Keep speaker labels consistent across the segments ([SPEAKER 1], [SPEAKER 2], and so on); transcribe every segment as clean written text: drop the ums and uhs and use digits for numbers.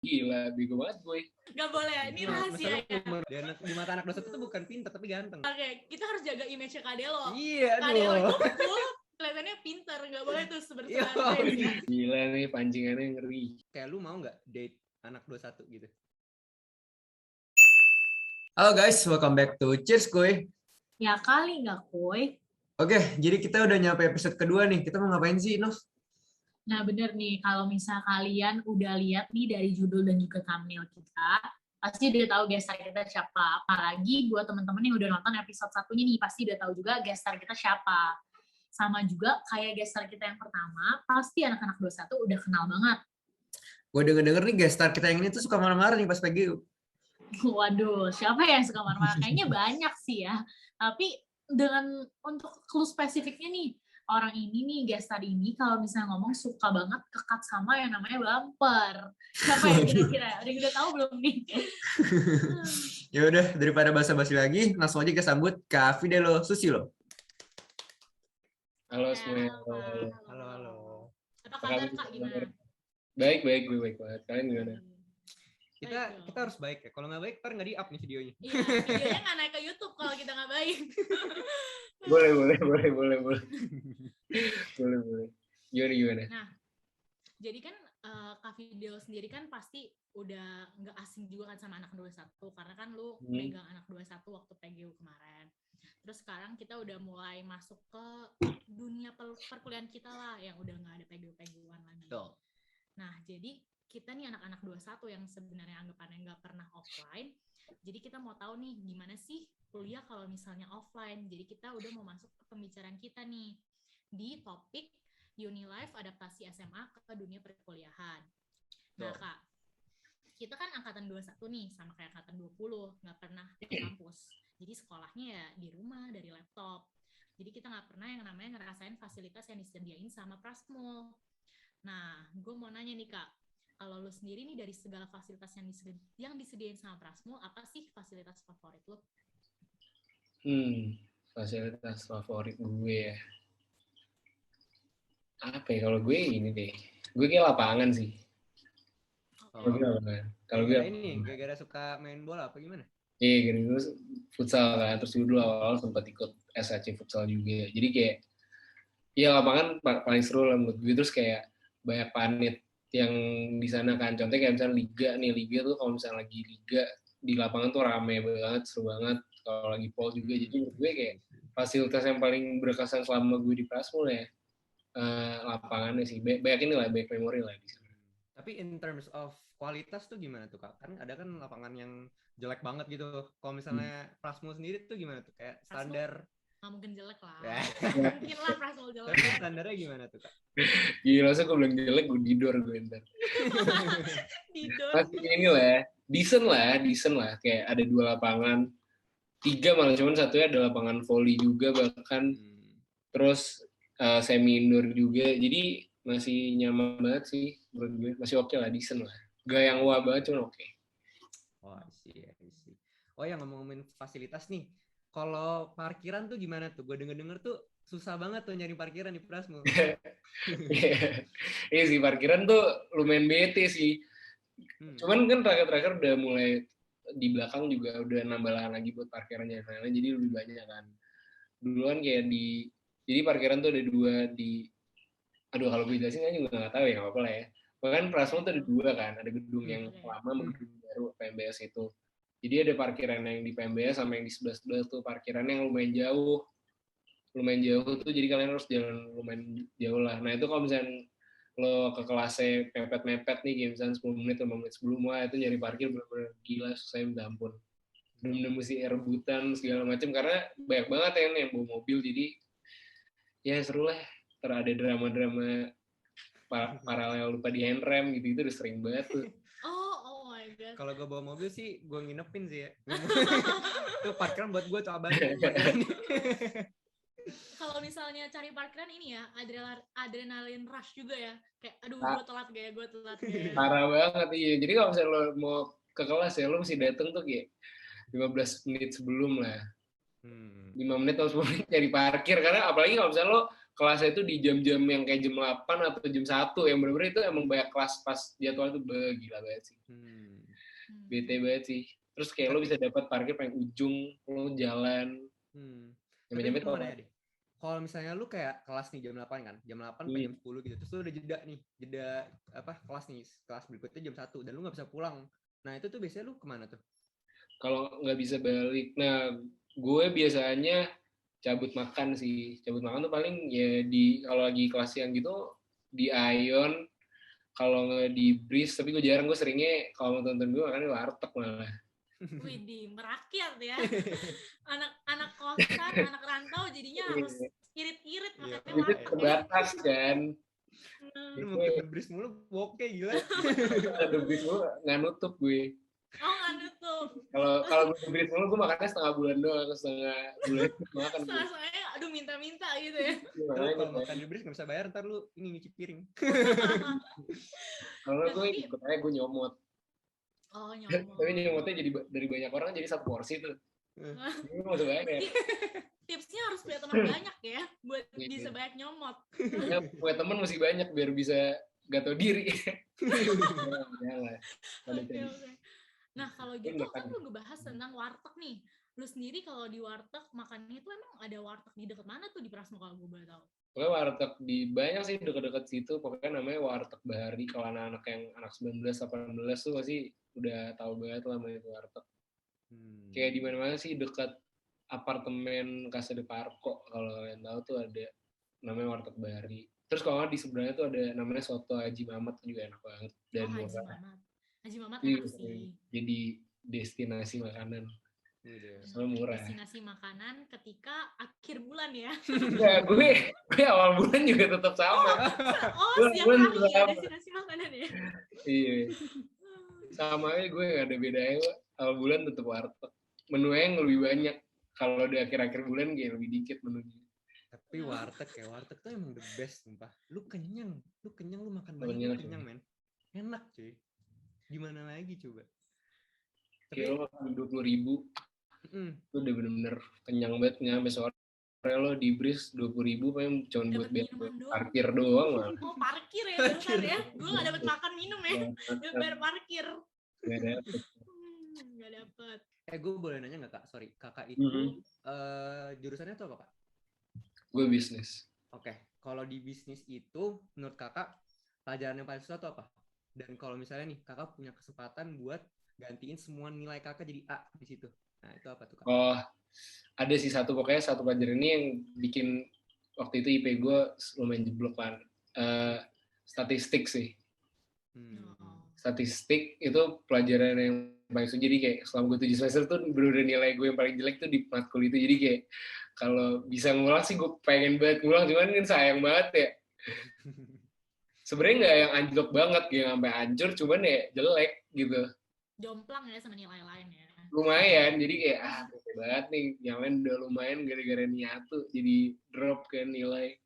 [SPEAKER 1] Gila, bego banget boy.
[SPEAKER 2] Gak boleh, ini rahasia ya.
[SPEAKER 3] Di mata anak 21 tuh bukan pintar tapi ganteng.
[SPEAKER 2] Oke, kita harus jaga image-nya Kadelo.
[SPEAKER 3] Iya,
[SPEAKER 2] Kadelo itu cool, kelihatannya pintar, gak boleh tuh sebenarnya.
[SPEAKER 1] Gila nih, pancingannya ngeri.
[SPEAKER 3] Kayak lu mau gak date anak 21 gitu?
[SPEAKER 4] Halo guys, welcome back to Cheers Kuy.
[SPEAKER 2] Ya kali nggak Kuy.
[SPEAKER 4] Oke, jadi kita udah nyampe episode kedua nih. Kita mau ngapain sih, Nov?
[SPEAKER 2] Nah bener nih, kalau misal kalian udah lihat nih dari judul dan juga thumbnail kita, pasti udah tahu guest star kita siapa. Apalagi buat teman-teman yang udah nonton episode satunya nih, pasti udah tahu juga guest star kita siapa. Sama juga kayak guest star kita yang pertama, pasti anak-anak 21 udah kenal banget.
[SPEAKER 4] Gue denger-denger nih guest star kita yang ini tuh suka marah-marah nih pas PGU.
[SPEAKER 2] Waduh, siapa yang suka marah-marah? Kayaknya banyak sih ya. Tapi untuk clue spesifiknya nih, orang ini nih, guest star ini kalau misalnya ngomong suka banget kekat sama yang namanya bumper. Siapa yang kira-kira? Ada yang udah tahu belum nih?
[SPEAKER 4] Ya udah, daripada basa-basi lagi, langsung aja kita sambut Kak Fidelo Susilo.
[SPEAKER 1] Halo semuanya.
[SPEAKER 3] Halo.
[SPEAKER 2] Apa kabar Kak, gimana?
[SPEAKER 1] Baik banget. Kalian gimana?
[SPEAKER 3] Kita harus baik ya. Kalau nggak baik, ntar nggak di-up nih videonya.
[SPEAKER 2] Iya, videonya nggak naik ke YouTube kalau kita nggak baik.
[SPEAKER 1] Boleh. Gimana?
[SPEAKER 2] Nah, jadi kan Kak Video sendiri kan pasti udah nggak asing juga kan sama anak 21, karena kan lu megang anak 21 waktu PGU kemarin. Terus sekarang kita udah mulai masuk ke dunia perkuliahan kita lah, yang udah nggak ada PGU-PGU-an lagi.
[SPEAKER 3] Betul.
[SPEAKER 2] Nah, jadi kita nih anak-anak 21 yang sebenarnya anggapannya nggak pernah offline. Jadi kita mau tahu nih gimana sih kuliah kalau misalnya offline. Jadi kita udah mau masuk ke pembicaraan kita nih di topik Unilife adaptasi SMA ke dunia perkuliahan. Nah, Kak, kita kan angkatan 21 nih, sama kayak angkatan 20, nggak pernah ke kampus. Jadi sekolahnya ya di rumah, dari laptop. Jadi kita nggak pernah yang namanya ngerasain fasilitas yang disediain sama Prasmul. Nah, gue mau nanya nih Kak, kalau lu sendiri nih dari segala fasilitas yang disediain sama Prasmul, apa sih fasilitas favorit lu?
[SPEAKER 1] Fasilitas favorit gue ya. Apa ya, kalau gue ini deh. Gue kayak lapangan sih.
[SPEAKER 3] Kalau gue ini gara-gara suka main bola apa gimana?
[SPEAKER 1] Iya, gara-gara futsal kan. Terus dulu awal sempat ikut SAC futsal juga. Jadi kayak ya lapangan paling seru lah menurut gue. Terus kayak banyak panit yang di sana kan. Contohnya kayak misalnya liga tuh kalau misalnya lagi liga di lapangan tuh rame banget, seru banget. Kalau lagi pol juga. Jadi menurut gue kayak fasilitas yang paling berkesan selama gue di Prasmul ya lapangannya sih. Banyak memori lah di sana.
[SPEAKER 3] Tapi in terms of kualitas tuh gimana tuh Kak? Kan ada kan lapangan yang jelek banget gitu. Kalau misalnya Prasmul sendiri tuh gimana tuh? Kayak standar
[SPEAKER 2] nggak mungkin jelek lah. Mungkin lah Prasmul jelek.
[SPEAKER 3] Tapi standarnya gimana tuh Kak?
[SPEAKER 1] Gila, masa gue bilang jelek, gue didor gue ntar. Masih ini lah, decent lah. Kayak ada 2 lapangan, 3 malah, cuman satunya ada lapangan volley juga bahkan. Terus semi indoor juga, jadi masih nyaman banget sih menurut gue. Masih oke lah, decent lah. Gak yang wah banget, cuman oke.
[SPEAKER 3] Oh, I see. Oh ya, ngomongin fasilitas nih. Kalau parkiran tuh gimana tuh? Gue denger tuh susah banget tuh nyari parkiran di Prasmul.
[SPEAKER 1] Iya sih, parkiran tuh lumayan bete sih. Cuman kan terakhir udah mulai di belakang juga udah nambah lahan lagi buat parkirannya. Jadi lebih banyak kan. Duluan kayak jadi parkiran tuh ada 2 kalau gue jelasin kan juga nggak tahu ya, nggak apa-apa lah ya. Bahkan Prasmul tuh ada 2 kan, ada gedung yang lama sama gedung baru PMBS itu. Jadi ada parkiran yang di PMBS sama yang di sebelah tuh parkiran yang lumayan jauh tuh, jadi kalian harus jalan lumayan jauh lah. Nah itu kalau misalnya lo ke kelasnya mepet nih, kayak misalnya 10 menit 5 menit sebelum, wah itu nyari parkir bener-bener gila, susah minta ampun. Bener-bener mesti rebutan segala macam karena banyak banget yang bawa mobil, jadi ya seru lah. Ada drama-drama paralel lupa di handrem gitu, itu udah sering banget tuh.
[SPEAKER 2] Oh my god.
[SPEAKER 3] Kalau gue bawa mobil sih gue nginepin sih ya. Itu parkiran buat gue tuh abang.
[SPEAKER 2] Kalau misalnya cari parkiran ini ya, adrenalin rush juga ya. Kayak aduh gue telat gak ya.
[SPEAKER 1] Parah banget iya. Jadi kalau misalnya lo mau ke kelas ya, lo mesti dateng tuh kayak 15 menit sebelum lah. 5 menit atau 10 menit cari parkir, karena apalagi kalau misalnya lo kelasnya itu di jam-jam yang kayak jam 8 atau jam 1 yang bener-bener itu emang banyak kelas pas jadwal itu gila banget sih. Bete banget sih. Terus kayak lo bisa dapat parkir paling ujung, lo jalan.
[SPEAKER 3] Tapi mau nanya deh. Kalau misalnya lu kayak kelas nih jam 8 kan, jam 8 sampai jam 10 gitu. Terus lu udah jeda kelas nih, kelas berikutnya jam 1 dan lu nggak bisa pulang. Nah, itu tuh biasanya lu kemana tuh?
[SPEAKER 1] Kalau nggak bisa balik, nah gue biasanya cabut makan sih. Cabut makan tuh paling ya kalau lagi kelas siang gitu di Ion, kalau nggak di Breeze, tapi gue jarang, gue seringnya kalau mau tonton gue makannya warteg malah.
[SPEAKER 2] Widih, merakyat ya. Anak kosan, anak rantau jadinya harus irit-irit makannya
[SPEAKER 1] Itu
[SPEAKER 2] warteg.
[SPEAKER 1] terbatas kan.
[SPEAKER 3] Lu mau ke Breeze mulu, oke gila.
[SPEAKER 1] Ada Breeze mulu nggak nutup gue.
[SPEAKER 2] Oh, nggak nutup.
[SPEAKER 1] Kalau gue Breeze mulu gue makannya setengah bulan doang, setengah bulan makan.
[SPEAKER 2] Setengah aduh minta-minta gitu ya.
[SPEAKER 3] Kalau makan di Breeze nggak bisa bayar, ntar lu ini nyuci piring.
[SPEAKER 1] Kalau gue ikut aja, gue nyomot.
[SPEAKER 2] Oh, nyomot.
[SPEAKER 1] Tapi nyomotnya jadi dari banyak orang jadi satu porsi tuh. Ini masuk bayar.
[SPEAKER 2] Tipsnya harus punya teman banyak ya buat bisa banyak nyomot.
[SPEAKER 1] Ya, punya teman mesti banyak biar bisa gak tau diri.
[SPEAKER 2] Okay. Nah, kalau gitu kan lu ngebahas tentang warteg nih. Lu sendiri kalau di warteg makannya itu emang ada warteg di dekat mana tuh di Prasmo kalau gue boleh tahu?
[SPEAKER 1] Pokoknya warteg di banyak sih dekat-dekat situ. Pokoknya namanya warteg Bahari. Kalau anak-anak yang anak 19-18 tuh pasti udah tahu banget lah namanya itu warteg. Kayak di mana-mana sih dekat apartemen Casa de Parco, kalau kalian tahu tuh ada namanya warteg Bahari. Terus kalau di sebelahnya tuh ada namanya soto Haji Mamat, juga enak banget dan murah.
[SPEAKER 2] Haji Mamat enak sih.
[SPEAKER 1] Jadi destinasi makanan. Soalnya murah.
[SPEAKER 2] Destinasi makanan ketika akhir bulan ya.
[SPEAKER 1] Ya, gue awal bulan juga tetap sama.
[SPEAKER 2] Setiap hari ya destinasi makanan ya.
[SPEAKER 1] Iya. Sama aja gue gak ada bedanya. Awal bulan tetap warteg. Menunya yang lebih banyak. Kalau di akhir-akhir bulan kayak lebih dikit menunya.
[SPEAKER 3] Tapi warteg tuh emang the best, sumpah. Lu kenyang, lu makan banyak, lu kenyang, men. Enak, cuy. Gimana lagi coba?
[SPEAKER 1] Kayak lo makan 20.000, itu udah bener-bener kenyang banget, nyampe sore lo di Breeze 20.000, paling cuma buat parkir doang lah.
[SPEAKER 2] Oh, parkir ya, bentar ya. Gue gak dapet makan minum ya, udah bayar parkir.
[SPEAKER 1] Gak dapet.
[SPEAKER 3] Gue boleh nanya nggak, Kak? Sorry, kakak itu jurusannya tuh apa, Kak?
[SPEAKER 1] Gue bisnis.
[SPEAKER 3] Oke, kalau di bisnis itu menurut kakak pelajaran yang paling susah tuh apa? Dan kalau misalnya nih kakak punya kesempatan buat gantiin semua nilai kakak jadi A di situ, nah itu apa tuh, Kak?
[SPEAKER 1] Oh, ada sih satu pelajaran ini yang bikin waktu itu IP gue lumayan jeblok kan. Statistik sih. Statistik itu pelajaran yang paling susah. Jadi kayak selama gue 7 semester tuh bener-bener nilai gue yang paling jelek tuh di matkul itu. Jadi kayak kalau bisa ngulang sih gue pengen banget ngulang, cuman kan sayang banget ya. Sebenarnya nggak yang anjlok banget, kayak sampai hancur, cuman ya jelek gitu.
[SPEAKER 2] Jomplang ya sama nilai lain ya.
[SPEAKER 1] Lumayan, jadi kayak bete banget nih. Yang lain udah lumayan gara-gara niatu jadi drop kan nilai.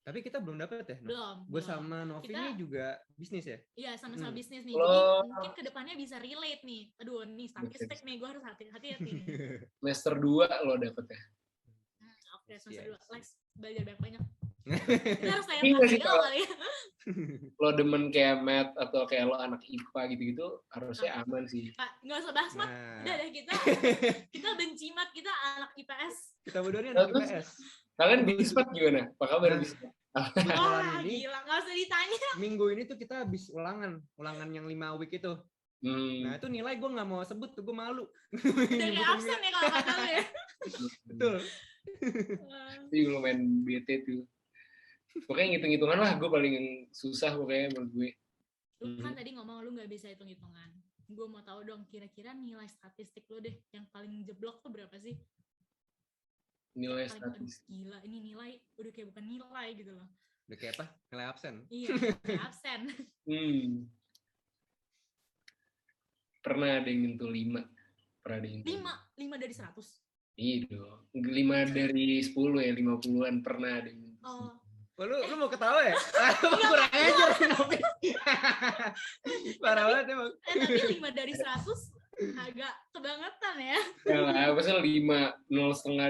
[SPEAKER 3] Tapi kita belum dapet ya?
[SPEAKER 2] Belum.
[SPEAKER 3] Gue sama Novi ini juga bisnis ya?
[SPEAKER 2] Iya, sama-sama bisnis nih. Jadi mungkin kedepannya bisa relate nih. Aduh, nih statistik nih, gue harus hati-hati nih.
[SPEAKER 1] Semester 2 lo dapet ya?
[SPEAKER 2] Oke, semester 2. Lex, belajar banyak-banyak. Kita harus tanya material kali ya.
[SPEAKER 1] Lo demen kayak math atau kayak lo anak IPA gitu-gitu, harusnya aman sih.
[SPEAKER 2] Pak, nggak usah bahas mat. Udah deh, kita benci mat, kita anak IPS.
[SPEAKER 3] Kita berdua nih anak IPS.
[SPEAKER 1] Kalian bismat gimana? Apa kabar bismat?
[SPEAKER 2] Gila, nggak usah ditanya.
[SPEAKER 3] Minggu ini tuh kita habis ulangan yang 5 week itu. Nah itu nilai gue nggak mau sebut tuh, gue malu.
[SPEAKER 2] Udah kayak absen ya kalau kata lu ya.
[SPEAKER 3] Betul.
[SPEAKER 1] Itu juga lumayan bete tuh. Pokoknya ngitung-hitungan lah, gue paling susah pokoknya menurut gue.
[SPEAKER 2] Lu kan tadi ngomong lu nggak bisa hitung-hitungan. Gue mau tahu dong kira-kira nilai statistik lu deh yang paling jeblok tuh berapa sih?
[SPEAKER 1] Nilai statistik.
[SPEAKER 2] Gila, ini nilai udah kayak bukan nilai gitu loh.
[SPEAKER 3] Udah kayak apa? Nilai absen.
[SPEAKER 2] Iya, kayak absen.
[SPEAKER 1] Pernah ada yang nyentuh 5. Pernah ada yang
[SPEAKER 2] 5 dari 100?
[SPEAKER 1] Iya dong. 5 dari 10 ya, 50-an pernah ada yang nyentuh.
[SPEAKER 3] Oh, lu mau ketawa ya? Kurang ajar Novi. Parah banget emang.
[SPEAKER 2] Tapi 5 dari 100 agak kebangetan ya.
[SPEAKER 1] Lah, pasal 0,5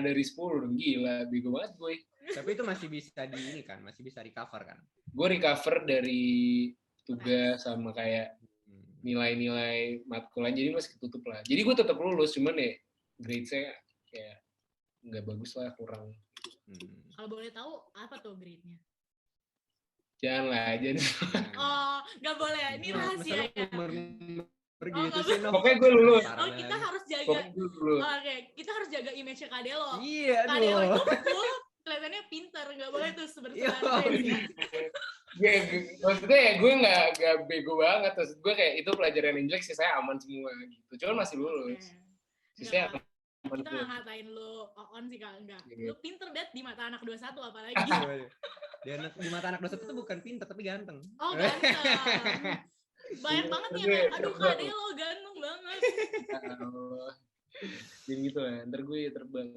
[SPEAKER 1] dari 10, gila, bego banget gue.
[SPEAKER 3] Tapi itu masih bisa ini kan, masih bisa recover kan?
[SPEAKER 1] Gue recover dari tugas sama kayak nilai-nilai matkulan, jadi masih ketutup lah. Jadi gue tetap lulus, cuman ya grade saya kayak nggak bagus lah, kurang.
[SPEAKER 2] Kalau boleh tahu apa tuh grade-nya?
[SPEAKER 1] Jangan lah, jangan.
[SPEAKER 2] Oh, nggak boleh. Ini rahasia ya.
[SPEAKER 3] Gitu
[SPEAKER 2] nggak
[SPEAKER 3] sih,
[SPEAKER 2] boleh.
[SPEAKER 1] Pokoknya gue lulus.
[SPEAKER 2] Oh, kita harus jaga.
[SPEAKER 1] Pokoknya gue lulus.
[SPEAKER 2] Oke, kita harus jaga image Kadelo.
[SPEAKER 3] Iya,
[SPEAKER 2] Kadelo itu
[SPEAKER 3] aduh.
[SPEAKER 2] betul kelihatannya pintar, nggak boleh tuh
[SPEAKER 3] Iya.
[SPEAKER 1] Maksudnya gue nggak bego banget. Terus gue kayak itu pelajaran Inggris sih saya aman semua gitu. Cuman masih lulus. Sisanya aman.
[SPEAKER 2] Kita nggak ngatain lu on sih kalau enggak. Lu pinter bet di mata anak 21 apalagi.
[SPEAKER 3] Di mata anak 21 itu bukan pintar tapi ganteng.
[SPEAKER 2] Oh, ganteng. Banyak banget nih yang kayak, aduh Kadelo ganteng banget.
[SPEAKER 1] Jadi gitu lah, ntar gue terbang.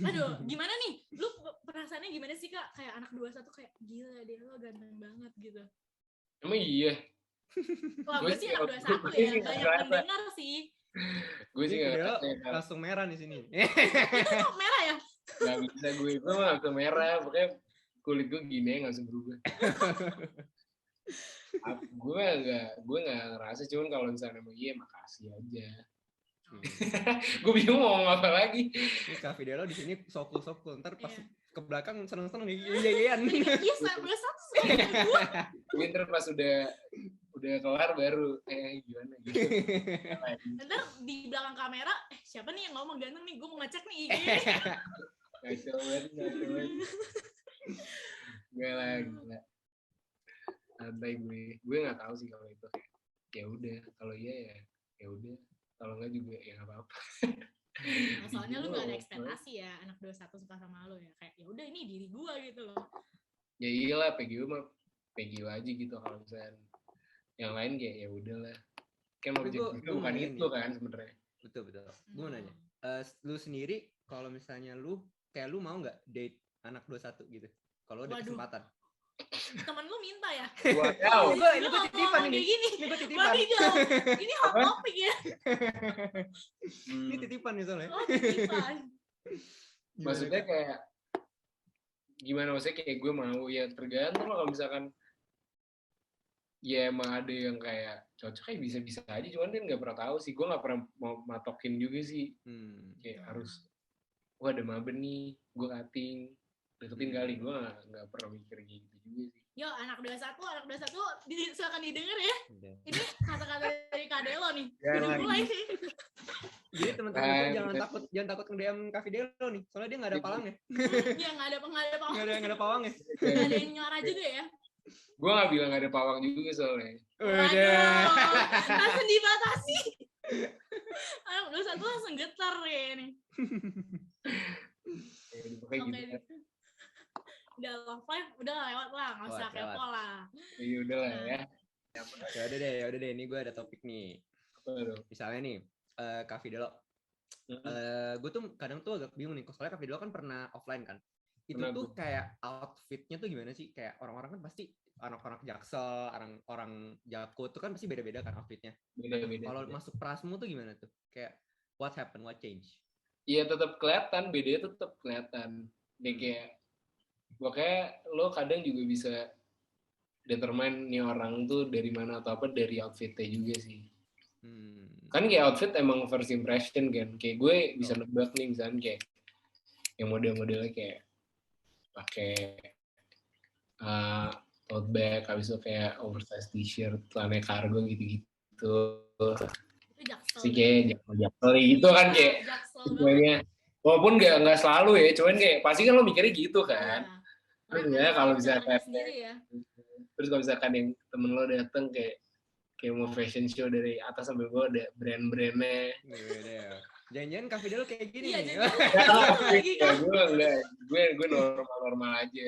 [SPEAKER 2] Aduh, gimana nih? Lu perasaannya gimana sih Kak? Kayak anak 21 kayak gila deh lo ganteng banget gitu.
[SPEAKER 1] Emang iya?
[SPEAKER 2] Wah, gue sih anak 21 ya, banyak pendengar sih.
[SPEAKER 1] Gue sih
[SPEAKER 3] gak langsung merah di sini.
[SPEAKER 2] Itu tuh merah ya?
[SPEAKER 1] Gak bisa gue mah langsung merah, pokoknya kulit gue gini nggak usah berubah. gue nggak ngerasa, cuman kalau misalnya emang iya makasih aja. Gue bingung mau ngomong apa lagi.
[SPEAKER 3] Ini Kak Fidelo di sini sokul ntar pas ke belakang seneng-seneng iya.
[SPEAKER 2] Iya, sampai satu gue.
[SPEAKER 1] Ntar pas udah kelar baru gimana gitu.
[SPEAKER 2] Ntar di belakang kamera, siapa nih yang ngomong ganteng nih? Gue mau ngecek nih IG.
[SPEAKER 1] Kacau banget. Gak lah, gila. Santai gue nggak tahu sih kalau itu kayak ya udah, kalau iya ya udah, kalau nggak juga ya nggak apa-apa.
[SPEAKER 2] Nah, soalnya lu nggak ada ekspektasi ya anak 21 suka sama lu ya, kayak ya udah ini diri gue gitu loh.
[SPEAKER 1] Ya iyalah, PGU mah PGU aja gitu. Kalau misalnya yang lain kayak ya udahlah, kan objektif bukan itu kan sebenarnya.
[SPEAKER 3] Betul. Gue mau nanya, lu sendiri kalau misalnya lu mau nggak date anak 21 gitu kalau ada kesempatan?
[SPEAKER 2] Temen lu minta ya?
[SPEAKER 1] Wow.
[SPEAKER 3] Ini gue titipan ini. Ini gue titipan.
[SPEAKER 2] Ini hot topic ya.
[SPEAKER 3] Ini titipan nih soalnya.
[SPEAKER 2] Oh, titipan.
[SPEAKER 1] Maksudnya kayak gimana, maksudnya kayak gue mau ya tergantung lah. Kalau misalkan ya emang ada yang kayak cocok kayak bisa-bisa aja, cuman kan nggak pernah tahu sih. Gue nggak pernah mau matokin juga sih. Kayak harus gue ada maben nih, gue cutting, deketin kali. Gue nggak pernah mikir gitu juga sih.
[SPEAKER 2] Yo, anak 21 silakan didengar ya. Ini kata-kata dari Kadelo nih. Udah mulai sih.
[SPEAKER 3] Jadi teman-teman jangan takut nge-DM Kak Fidelo nih, soalnya dia nggak ada palangnya.
[SPEAKER 2] Iya, nggak ada pawang.
[SPEAKER 3] Nggak ada pawangnya.
[SPEAKER 2] Nggak ada yang nyara juga ya.
[SPEAKER 1] Gue nggak bilang nggak ada pawang juga soalnya.
[SPEAKER 2] Waduh, langsung dibatasi. Anak 21 langsung getar ya nih.
[SPEAKER 1] Kayak gitu.
[SPEAKER 2] Udah love life, udah lewat lah, nggak usah kepo lah.
[SPEAKER 1] Iya udah lah ya.
[SPEAKER 3] Ya udah deh, ini gue ada topik nih. Misalnya nih, Kak Fidelo, gue tuh kadang tuh agak bingung nih, soalnya Kak Fidelo kan pernah offline kan. Itu tuh kayak outfitnya tuh gimana sih? Kayak orang-orang kan pasti anak-anak Jaksel, orang Jakut tuh kan pasti beda-beda kan outfitnya.
[SPEAKER 1] Beda-beda.
[SPEAKER 3] Kalau masuk Prasmu tuh gimana tuh? Kayak what happened, what change?
[SPEAKER 1] Iya tetap kelihatan, bedanya tetap kelihatan. Kayak pokoknya lo kadang juga bisa determine nih orang tuh dari mana atau apa dari outfitnya juga sih. Kan kayak outfit emang first impression kan. Kayak gue bisa nebak nih misalnya kayak yang model-modelnya kayak pakai tote bag, habis itu kayak oversize t-shirt, celana cargo gitu-gitu.
[SPEAKER 2] Itu Jaksel.
[SPEAKER 1] Sih kayak Jaksel gitu kan kayak semuanya. Walaupun nggak selalu ya, cuman kayak pasti kan lo mikirnya gitu kan. Ya kalau misalkan terus kalau misalkan yang temen lo dateng kayak mau fashion show dari atas sampai bawah ada brand-brandnya.
[SPEAKER 3] Jangan-jangan Kak Fidelo kayak gini.
[SPEAKER 2] Iya,
[SPEAKER 1] gue normal aja.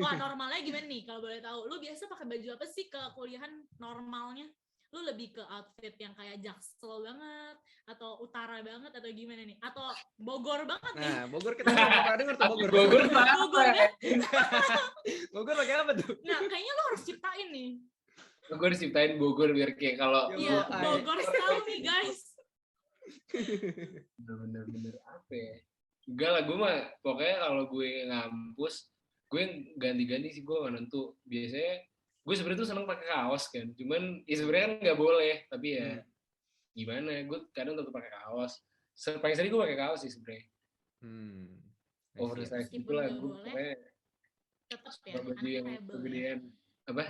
[SPEAKER 2] Wah, normalnya gimana nih kalau boleh tahu? Lu biasa pakai baju apa sih ke kuliahan normalnya? Lu lebih ke outfit yang kayak Jaksel banget atau utara banget atau gimana nih? Atau Bogor banget nih?
[SPEAKER 3] Nah, Bogor kita pernah denger tuh Bogor.
[SPEAKER 1] Bogor
[SPEAKER 3] pakai apa tuh?
[SPEAKER 2] Nah, kayaknya lu harus ciptain nih.
[SPEAKER 1] Gue harus ciptain Bogor biar kayak kalau
[SPEAKER 2] Iya, Bogor style nih guys.
[SPEAKER 1] Bener-bener apa ya? Enggak lah, gue mah pokoknya kalau gue ngampus, gue ganti-ganti sih, gue nggak nentu. Biasanya gue sebenarnya tuh seneng pakai kaos kan, cuman ya sebenarnya kan nggak boleh, tapi ya gimana? Gue kadang tetap pakai kaos. Paling sering gue pakai kaos sih sebenarnya. Oversize gitu lah, gue pokoknya
[SPEAKER 2] tetap ya
[SPEAKER 1] baju yang kegedean apa?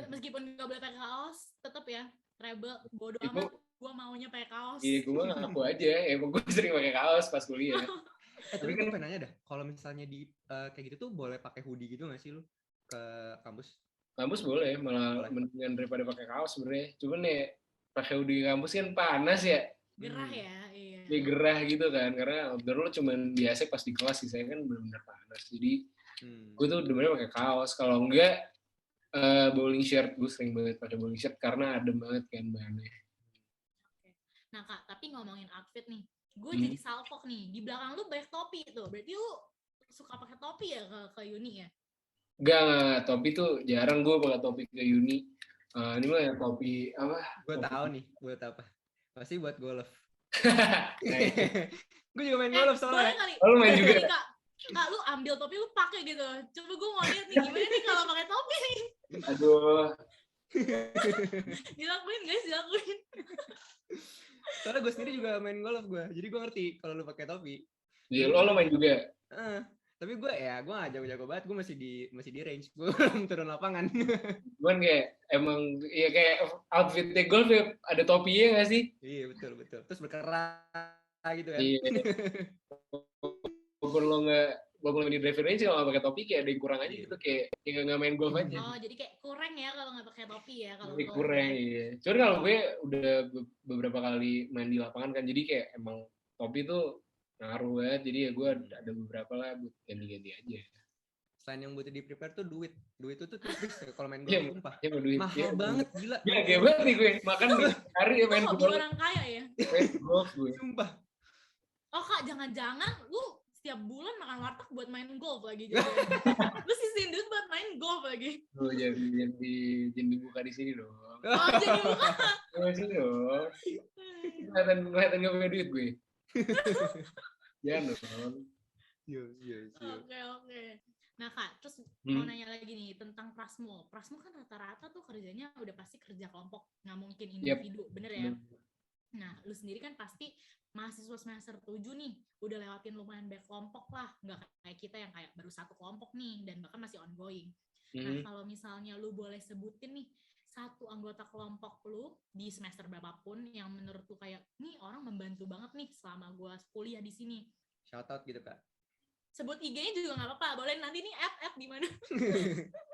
[SPEAKER 2] Meskipun nggak boleh pakai kaos, tetap ya rebel, bodo amat. Gue maunya pakai kaos.
[SPEAKER 1] Iya, gue mah ngaku aja. Emang gue sering pakai kaos pas kuliah.
[SPEAKER 3] Tapi gue pengen nanya dah, kalau misalnya di kayak gitu tuh boleh pakai hoodie gitu nggak sih lu ke kampus?
[SPEAKER 1] Kampus boleh, malah mendingan daripada pakai kaos sebenarnya. Cuman ya pakai hoodie kampus kan panas ya.
[SPEAKER 2] Gerah ya, iya.
[SPEAKER 1] Dia gerah gitu kan, karena outdoor lu cuman biasa pas di kelas sih, saya kan benar-benar panas. Jadi gue tuh bener-bener pakai kaos. Kalau enggak bowling shirt, gue sering banget pakai bowling shirt karena adem banget kan bahannya.
[SPEAKER 2] Nah Kak, tapi ngomongin outfit nih, gue jadi salfok nih. Di belakang lu banyak topi tuh, berarti lu suka pakai topi ya ke uni ya?
[SPEAKER 1] Enggak, topi tuh jarang gue pakai topi ke uni. Ini mah ya topi apa?
[SPEAKER 3] Gue tahu nih, buat apa? Pasti buat golf. Gue juga main golf soalnya.
[SPEAKER 1] Lu main juga?
[SPEAKER 2] Kak, lu ambil topi lu pakai gitu. Coba gue mau lihat nih gimana nih kalau pakai topi nih.
[SPEAKER 1] Aduh.
[SPEAKER 2] Dilakuin guys, dilakuin.
[SPEAKER 3] Soalnya gue sendiri juga main golf gue, jadi gue ngerti kalau lu pakai topi.
[SPEAKER 1] Iya, lo main juga.
[SPEAKER 3] Tapi gue gak jago-jago banget, gue masih di range, gue belum turun lapangan.
[SPEAKER 1] Cuman kayak emang ya kayak outfitnya golf ya ada topinya nggak sih?
[SPEAKER 3] Iya betul. Terus berkerah gitu kan?
[SPEAKER 1] Iya. Walaupun di driving range kalau nggak pakai topi kayak ada yang kurang aja gitu, kayak nggak main golf aja.
[SPEAKER 2] Oh jadi kayak kurang ya kalau nggak pakai topi ya? Kalau
[SPEAKER 1] kurang iya. Cuman kalau gue udah beberapa kali main di lapangan kan, jadi kayak emang topi tuh ngaruh banget. Jadi ya gue ada beberapa lah buat ganti-ganti aja.
[SPEAKER 3] Selain yang buat di prepare tuh duit itu tuh tipis ya kalau main golf, sumpah.
[SPEAKER 1] Iya,
[SPEAKER 3] mahal banget, gila.
[SPEAKER 1] Ya kayak banget nih gue makan hari ya main golf.
[SPEAKER 2] Orang kaya ya.
[SPEAKER 1] Main golf gue.
[SPEAKER 3] Sumpah.
[SPEAKER 2] Oh Kak, jangan-jangan lu setiap bulan makan warteg buat main golf lagi gitu. Lu sisihin duit buat main golf lagi.
[SPEAKER 1] Lu jangan dibuka di sini dong.
[SPEAKER 2] Oh, jadi buka.
[SPEAKER 1] Di sini dong. Kelihatan nggak punya duit gue. Jangan dong.
[SPEAKER 2] Oke. Nah Kak, terus mau nanya lagi nih tentang Prasmo. Prasmo kan rata-rata tuh kerjanya udah pasti kerja kelompok, nggak mungkin individu, bener ya? Nah, lu sendiri kan pasti mahasiswa semester 7 nih, udah lewatin lumayan banyak kelompok lah, nggak kayak kita yang kayak baru satu kelompok nih, dan bahkan masih ongoing. Nah, kalau misalnya lu boleh sebutin nih, satu anggota kelompok lu di semester berapapun yang menurut lu kayak, nih orang membantu banget nih selama gua kuliah di sini.
[SPEAKER 3] Shout out gitu Kak.
[SPEAKER 2] Sebut IG-nya juga nggak apa-apa, boleh nanti nih add di mana.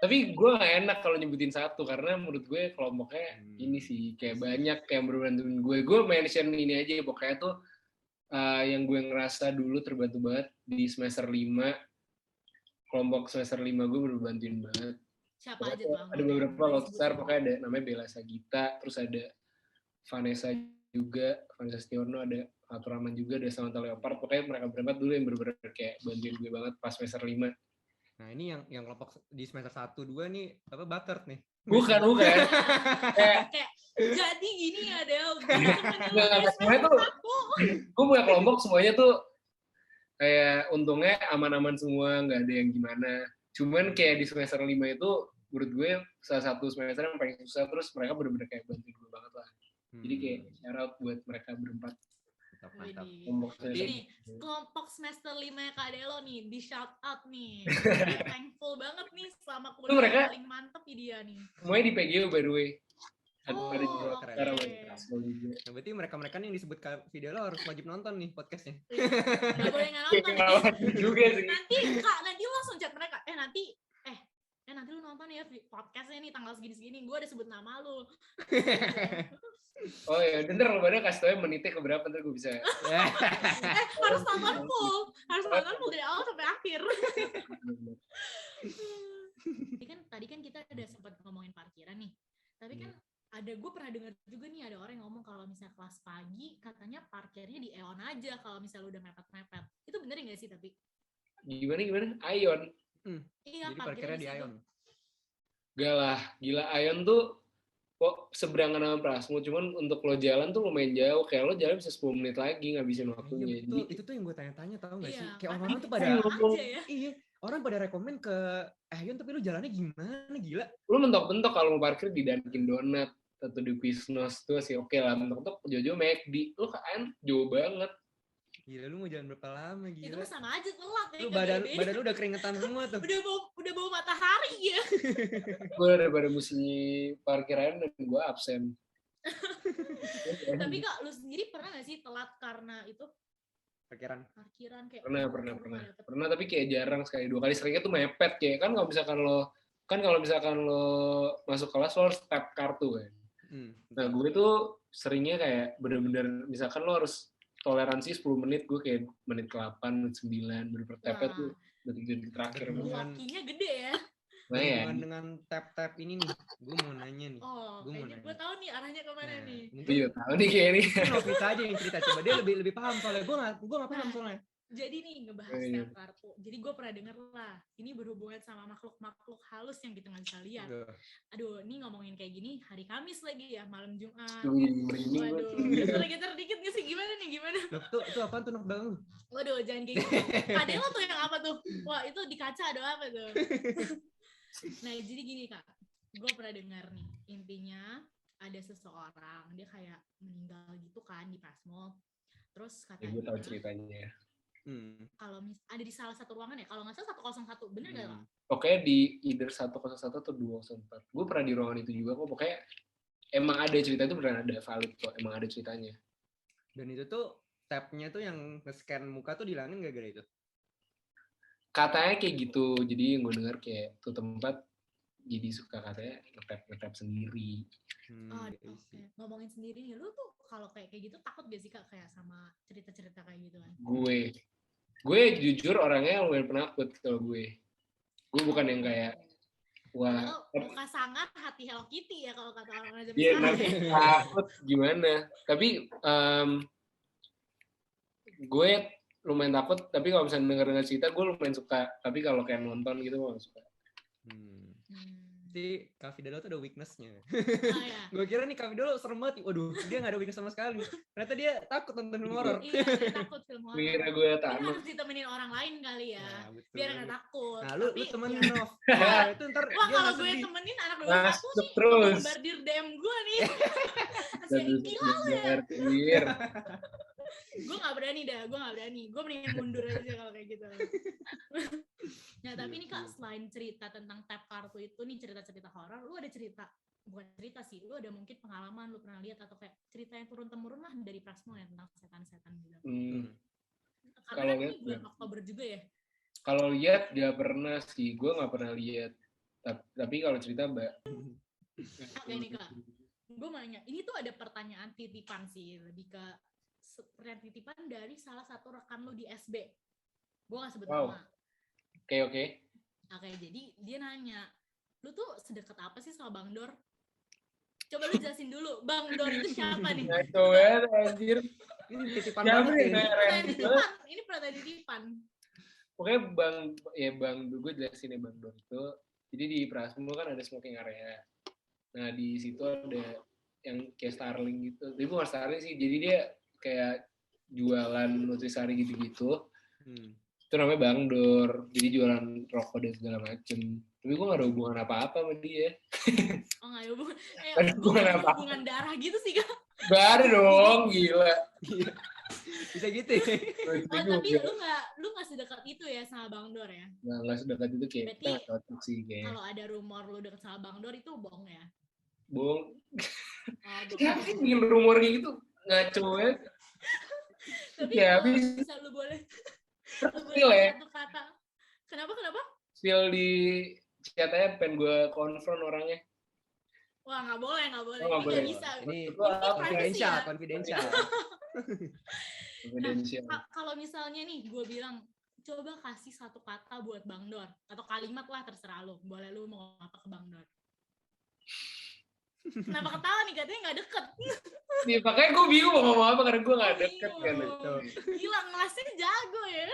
[SPEAKER 1] Tapi gue gak enak kalau nyebutin satu, karena menurut gue kelompoknya ini sih, kayak banyak yang berbantuin gue. Gue mention ini aja, pokoknya tuh yang gue ngerasa dulu terbantu banget di semester 5, kelompok semester 5 gue berbantuin banget.
[SPEAKER 2] Siapa aja tuh?
[SPEAKER 1] Ada beberapa lost star, pokoknya ada namanya Bella Sagita, terus ada Vanessa juga, Vanessa Stiono, ada Abdurrahman juga, ada Samantha Leopard. Pokoknya mereka berempat dulu yang bener-bener kayak bantuin gue banget pas semester 5.
[SPEAKER 3] Nah ini yang kelompok di semester 1-2 nih, apa Buttert nih?
[SPEAKER 1] Bukan.
[SPEAKER 2] kayak jadi gini ya Del.
[SPEAKER 1] Semuanya tuh, gue punya kelompok semuanya tuh kayak untungnya aman-aman semua, nggak ada yang gimana. Cuman kayak di semester 5 itu menurut gue salah satu semester yang paling susah, terus mereka bener-bener kayak bantuin gue banget lah. Jadi kayak shout out buat mereka berempat.
[SPEAKER 3] Mantap.
[SPEAKER 2] Ini kelompok semester 5 Kak Delo nih, di shout out nih. Thankful banget nih selama kuliah mereka, paling mantep dia nih.
[SPEAKER 1] Semuanya di PGU by the way.
[SPEAKER 2] Ada juga
[SPEAKER 3] keren. Nah, berarti mereka yang disebut video lo harus wajib nonton nih podcastnya.
[SPEAKER 2] Gak boleh nggak nonton
[SPEAKER 1] juga sih.
[SPEAKER 2] Nanti lu langsung chat mereka. Nanti lu nonton ya podcastnya nih tanggal segini-segini. Gue udah sebut nama lu.
[SPEAKER 1] Oh ya, ntar lo pada kasih tau ya menitnya keberapa, ntar gue bisa.
[SPEAKER 2] Harus nonton full dari awal sampai akhir. Tadi kan kita udah sempat ngomongin parkiran nih. Tapi kan gue pernah dengar juga nih ada orang yang ngomong kalau misalnya kelas pagi katanya parkirnya di Eon aja kalau misalnya udah mepet-mepet. Itu bener nggak sih tapi?
[SPEAKER 1] Gimana? Ion?
[SPEAKER 2] Iya,
[SPEAKER 3] jadi parkirnya di Ion.
[SPEAKER 1] Gak lah, gila Ion tuh kok seberangan sama Prasmo, cuman untuk lo jalan tuh lumayan jauh, kayak lo jalan bisa 10 menit lagi ngabisin waktunya.
[SPEAKER 3] Iya, betul. Itu tuh yang gue tanya-tanya, tau gak sih?
[SPEAKER 2] Iya,
[SPEAKER 3] Kayak
[SPEAKER 2] kan
[SPEAKER 3] orang-orang tuh pada
[SPEAKER 2] aja ya.
[SPEAKER 3] iya, orang pada rekomen ke Ehyon tapi lu jalannya gimana, gila.
[SPEAKER 1] Lo mentok-mentok kalau mau parkir di Dunkin Donut atau di Quiznos tuh sih oke lah, mentok-mentok jauh-jauh McD, lo kan jauh banget.
[SPEAKER 3] Gila, lu mau jalan berapa lama,
[SPEAKER 2] Itu
[SPEAKER 3] gila.
[SPEAKER 2] mah sama aja telat ya.
[SPEAKER 3] Lu
[SPEAKER 2] kagak beda.
[SPEAKER 3] badan lu udah keringetan semua tuh.
[SPEAKER 2] udah bau matahari ya.
[SPEAKER 1] Gue daripada mesti parkiran dan gue absen.
[SPEAKER 2] Tapi Kak, lu sendiri pernah gak sih telat karena itu
[SPEAKER 3] Parkiran.
[SPEAKER 2] kayak
[SPEAKER 1] Pernah tapi kayak jarang, sekali 2 kali. Seringnya tuh mepet kayak kan kalau misalkan lo masuk kelas lo harus tap kartu kan. Nah gue tuh seringnya kayak bener-bener misalkan lo harus toleransi 10 menit, gue kayak menit ke-8, menit 9, bener-bener tapnya tuh detik-detik terakhir.
[SPEAKER 2] Lokinya gede ya.
[SPEAKER 3] Dengan tap-tap ini nih, gue mau nanya nih.
[SPEAKER 2] Kayaknya gue tahu nih arahnya kemana nih.
[SPEAKER 1] Iya tahu nih kayak ini.
[SPEAKER 3] Novita aja yang cerita, coba dia lebih paham soalnya gue nggak paham soalnya.
[SPEAKER 2] Jadi nih ngebahas tap kartu. Jadi gue pernah denger lah, ini berhubungan sama makhluk-makhluk halus yang kita nggak bisa lihat. Aduh, ini ngomongin kayak gini hari Kamis lagi ya, malam Jumat. Waduh, getar-getar dikit gak sih? Gimana nih, gimana?
[SPEAKER 3] Itu apaan tuh nak bang?
[SPEAKER 2] Waduh, jangan kayak gitu. Adek lo tuh yang apa tuh? Wah, itu di kaca ada apa tuh? Nah, jadi gini Kak, gue pernah dengar nih, intinya ada seseorang, dia kayak meninggal gitu kan di Prasmo. Terus katanya,
[SPEAKER 1] gue tahu ceritanya.
[SPEAKER 2] Kalau ada di salah satu ruangan ya, kalau nggak salah 101, bener nggak Kak?
[SPEAKER 1] Pokoknya di either 101 atau 204. Gue pernah di ruangan itu juga kok, pokoknya emang ada cerita itu, beneran ada valid kok, emang ada ceritanya.
[SPEAKER 3] Dan itu tuh tab-nya tuh yang nge-scan muka tuh dihilangin gara-gara itu?
[SPEAKER 1] Katanya kayak gitu, jadi yang gue dengar kayak tuh tempat jadi suka katanya nge-tap sendiri.
[SPEAKER 2] Okay. Ngomongin sendiri nih, lu tuh kalau kayak gitu takut gak sih Kak kayak sama cerita-cerita kayak gitu kan?
[SPEAKER 1] Gue jujur orangnya lumayan penakut kalau gue bukan yang kayak wah
[SPEAKER 2] muka sangat hati Hello Kitty ya kalau kata orang aja.
[SPEAKER 1] Iya, takut gimana? Tapi gue lumayan takut, tapi kalau misalnya denger cerita gue lumayan suka. Tapi kalau kayak nonton gitu gue gak suka.
[SPEAKER 3] Si Kak Fidelo tuh ada weakness-nya. Gue kira nih Kak Fidelo serem banget. Waduh, dia gak ada weakness sama sekali. Ternyata dia takut nonton film horor.
[SPEAKER 2] Iya, dia takut film horor.
[SPEAKER 1] Kira gue takut.
[SPEAKER 2] Harus ditemenin orang lain kali ya. Biar gak takut.
[SPEAKER 3] Nah, lu temenin Nov. Wah, itu ntar
[SPEAKER 2] wah,
[SPEAKER 3] dia
[SPEAKER 2] kalau
[SPEAKER 3] gak
[SPEAKER 2] gue
[SPEAKER 3] sedih.
[SPEAKER 2] temenin anak 21 sih, bombardir DM gue nih. Masih gila lu ya. Gue gak berani. Gue mendingan mundur aja kalau kayak gitu. Nah, tapi ini Kak, selain cerita tentang tap kartu itu nih, cerita-cerita horor, lu ada bukan cerita sih, lu ada mungkin pengalaman lu pernah lihat atau kayak cerita yang turun-temurun lah dari Prasmo ya tentang setan-setan gitu. Karena kan ini bulan Oktober juga ya.
[SPEAKER 1] Kalau lihat gak pernah sih, gue gak pernah lihat. Tapi kalau cerita Mbak.
[SPEAKER 2] Oke nih Kak, gue mau nanya, ini tuh ada pertanyaan titipan sih, lebih ke pertanyaan titipan dari salah satu rekan lu di SB. Gue gak sebut nama.
[SPEAKER 1] Oke,
[SPEAKER 2] jadi dia nanya, lu tuh sedekat apa sih sama Bang Dor? Coba lu jelasin dulu, Bang Dor itu siapa nih?
[SPEAKER 1] Ngaco banget anjir.
[SPEAKER 3] Ini titipan banget ya.
[SPEAKER 2] Ini pertanyaan titipan.
[SPEAKER 1] Pokoknya Bang, gue jelasin ya Bang Dor itu. Jadi di Prasmo kan ada smoking area. Nah di situ ada yang kayak Starling gitu. Tapi bukan Starling sih, jadi dia kayak jualan nutrisari gitu-gitu. Itu namanya Bang Dor, jadi jualan rokok dan segala macem. Tapi gue gak ada hubungan apa-apa sama dia.
[SPEAKER 2] Oh gak ada hubungan? Gue gak ada hubungan darah gitu sih Kak.
[SPEAKER 1] Gak ada dong, gila.
[SPEAKER 3] Bisa gitu ya?
[SPEAKER 2] Tapi lu gak sedekat itu ya sama Bang Dor ya?
[SPEAKER 1] Gak sedekat itu kayak.
[SPEAKER 2] Berarti kalau ada rumor lu deket sama Bang Dor itu bohong ya?
[SPEAKER 1] Bohong. Siapa sih bikin rumor kayak gitu? Ngaco banget.
[SPEAKER 2] Tapi ya, bisa lu boleh satu kata. Kenapa?
[SPEAKER 1] Spill di chatnya pengen gue konfront orangnya.
[SPEAKER 2] Wah gak boleh.
[SPEAKER 1] Gak
[SPEAKER 2] bisa.
[SPEAKER 3] Ini confidential.
[SPEAKER 2] Nah, kalau misalnya nih gue bilang, coba kasih satu kata buat Bang Dor. Atau kalimat lah, terserah lu. Boleh lu mau apa ke Bang Dor. Kenapa ketawa nih, katanya gak deket.
[SPEAKER 1] Nih, makanya gue bingung mau ngomong apa karena gue gak deket kan.
[SPEAKER 2] Gila, ngelasnya jago ya.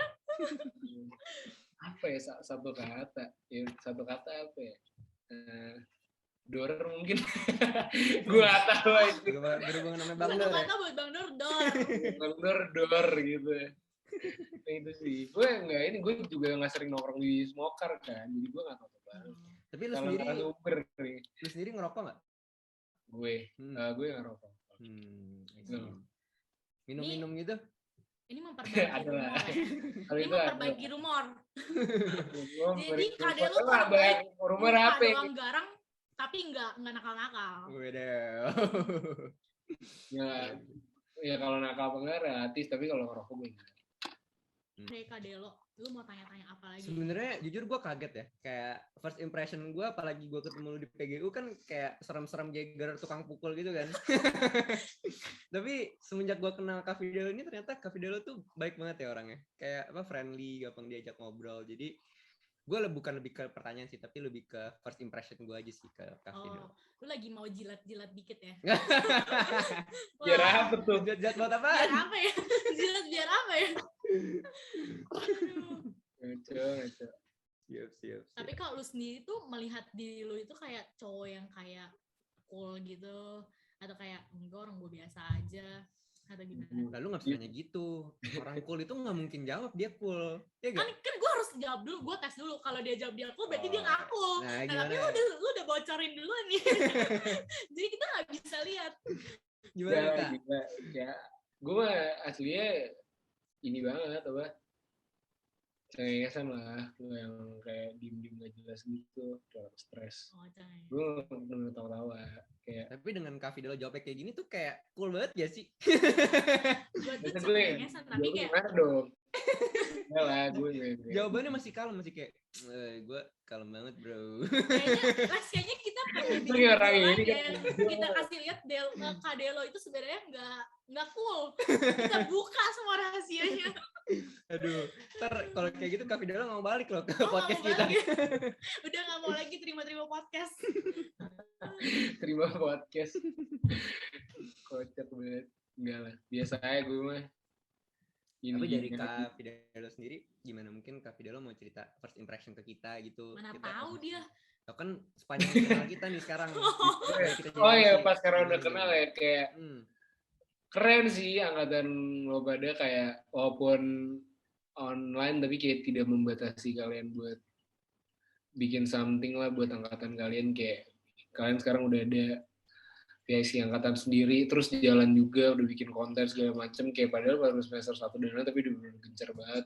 [SPEAKER 1] Apa ya, satu kata? Satu kata apa ya? Dor mungkin. Gue gak tahu itu.
[SPEAKER 3] Berhubungan sama Bang Dor.
[SPEAKER 2] Kata buat Bang Dor,
[SPEAKER 1] Bang Dor gitu. Itu sih. Gue juga nggak sering nongkrong di smoker kan, jadi gue nggak tahu banget.
[SPEAKER 3] Tapi lu sendiri ngerokok nggak?
[SPEAKER 1] Gue nggak rokok.
[SPEAKER 3] Minum gitu?
[SPEAKER 2] Ini memperbaiki rumor. Ini memperbaiki rumor. Jadi Kade lu
[SPEAKER 1] rumor apa?
[SPEAKER 2] Doang garang, tapi nggak nakal-nakal.
[SPEAKER 1] Ya kalau nakal apa enggak relatif, tapi kalau ngerokok gue enggak.
[SPEAKER 2] Kade lu mau tanya-tanya apa lagi?
[SPEAKER 3] Sebenarnya jujur gue kaget ya, kayak first impression gue, apalagi gue ketemu lu di PGU kan kayak serem-serem Jagger tukang pukul gitu kan. Tapi semenjak gue kenal Kak Fidelo ini, ternyata Kak Fidelo tuh baik banget ya orangnya, kayak friendly, gampang diajak ngobrol. Jadi gue bukan lebih ke pertanyaan sih, tapi lebih ke first impression gue aja sih ke Kak Fidelo.
[SPEAKER 2] Lu lagi mau jilat-jilat dikit ya?
[SPEAKER 1] Biar apa tuh?
[SPEAKER 3] Jilat buat apa?
[SPEAKER 2] Biar apa ya? Jilat biar apa ya?
[SPEAKER 1] Ngaco.
[SPEAKER 3] Siap.
[SPEAKER 2] Tapi kalau lu sendiri tuh melihat diri lu itu kayak cowok yang kayak cool gitu, atau kayak enggak, orang gue biasa aja, atau gimana?
[SPEAKER 3] Lalu nggak bisa nanya gitu. Orang cool itu nggak mungkin jawab dia cool. Ya
[SPEAKER 2] kan gue harus jawab dulu, gue tes dulu. Kalau dia jawab dia cool, berarti dia nggak cool.
[SPEAKER 3] Nah,
[SPEAKER 2] tapi lu udah bocorin duluan nih. Jadi kita nggak bisa lihat.
[SPEAKER 3] Gimana Kak?
[SPEAKER 1] Ya, gue aslinya ini banget apa? Cengengesan lah, lu yang kayak diem-diem gak jelas gitu, kayak stres. Gue bener tawa-tawa kayak.
[SPEAKER 3] Tapi dengan Kak Fidelo jawabnya kayak gini tuh kayak cool banget ya sih?
[SPEAKER 2] Gue tuh cengengesan, tapi kayak.
[SPEAKER 1] Gimana dong? Enggak lah, gue.
[SPEAKER 3] Jawabannya masih kalem, masih kayak, gue kalem banget bro.
[SPEAKER 2] Kayaknya kita perlu kita kasih lihat Kak Delo itu sebenarnya nggak cool. Kita buka semua rahasianya.
[SPEAKER 3] Aduh, ntar kalau kayak gitu Kak Fidelo nggak mau balik loh ke podcast kita.
[SPEAKER 2] Udah nggak mau lagi terima podcast.
[SPEAKER 1] Terima podcast. Kocak banget. Enggak lah, biasa aja gue mah.
[SPEAKER 3] Tapi dari Kak Fidelo sendiri, gimana mungkin Kak Fidelo mau cerita first impression ke kita gitu?
[SPEAKER 2] Mana tahu dia.
[SPEAKER 3] Tau kan sepanjang kenal kita nih sekarang.
[SPEAKER 1] Oh iya, pas sekarang udah kenal ya, kayak keren sih angkatan lo pada, kayak walaupun online tapi kayak tidak membatasi kalian buat bikin something lah buat angkatan kalian. Kayak kalian sekarang udah ada PIC angkatan sendiri, terus jalan juga, udah bikin konten segala macem, kayak padahal baru semester 1 dan lain, tapi udah bener gencar banget.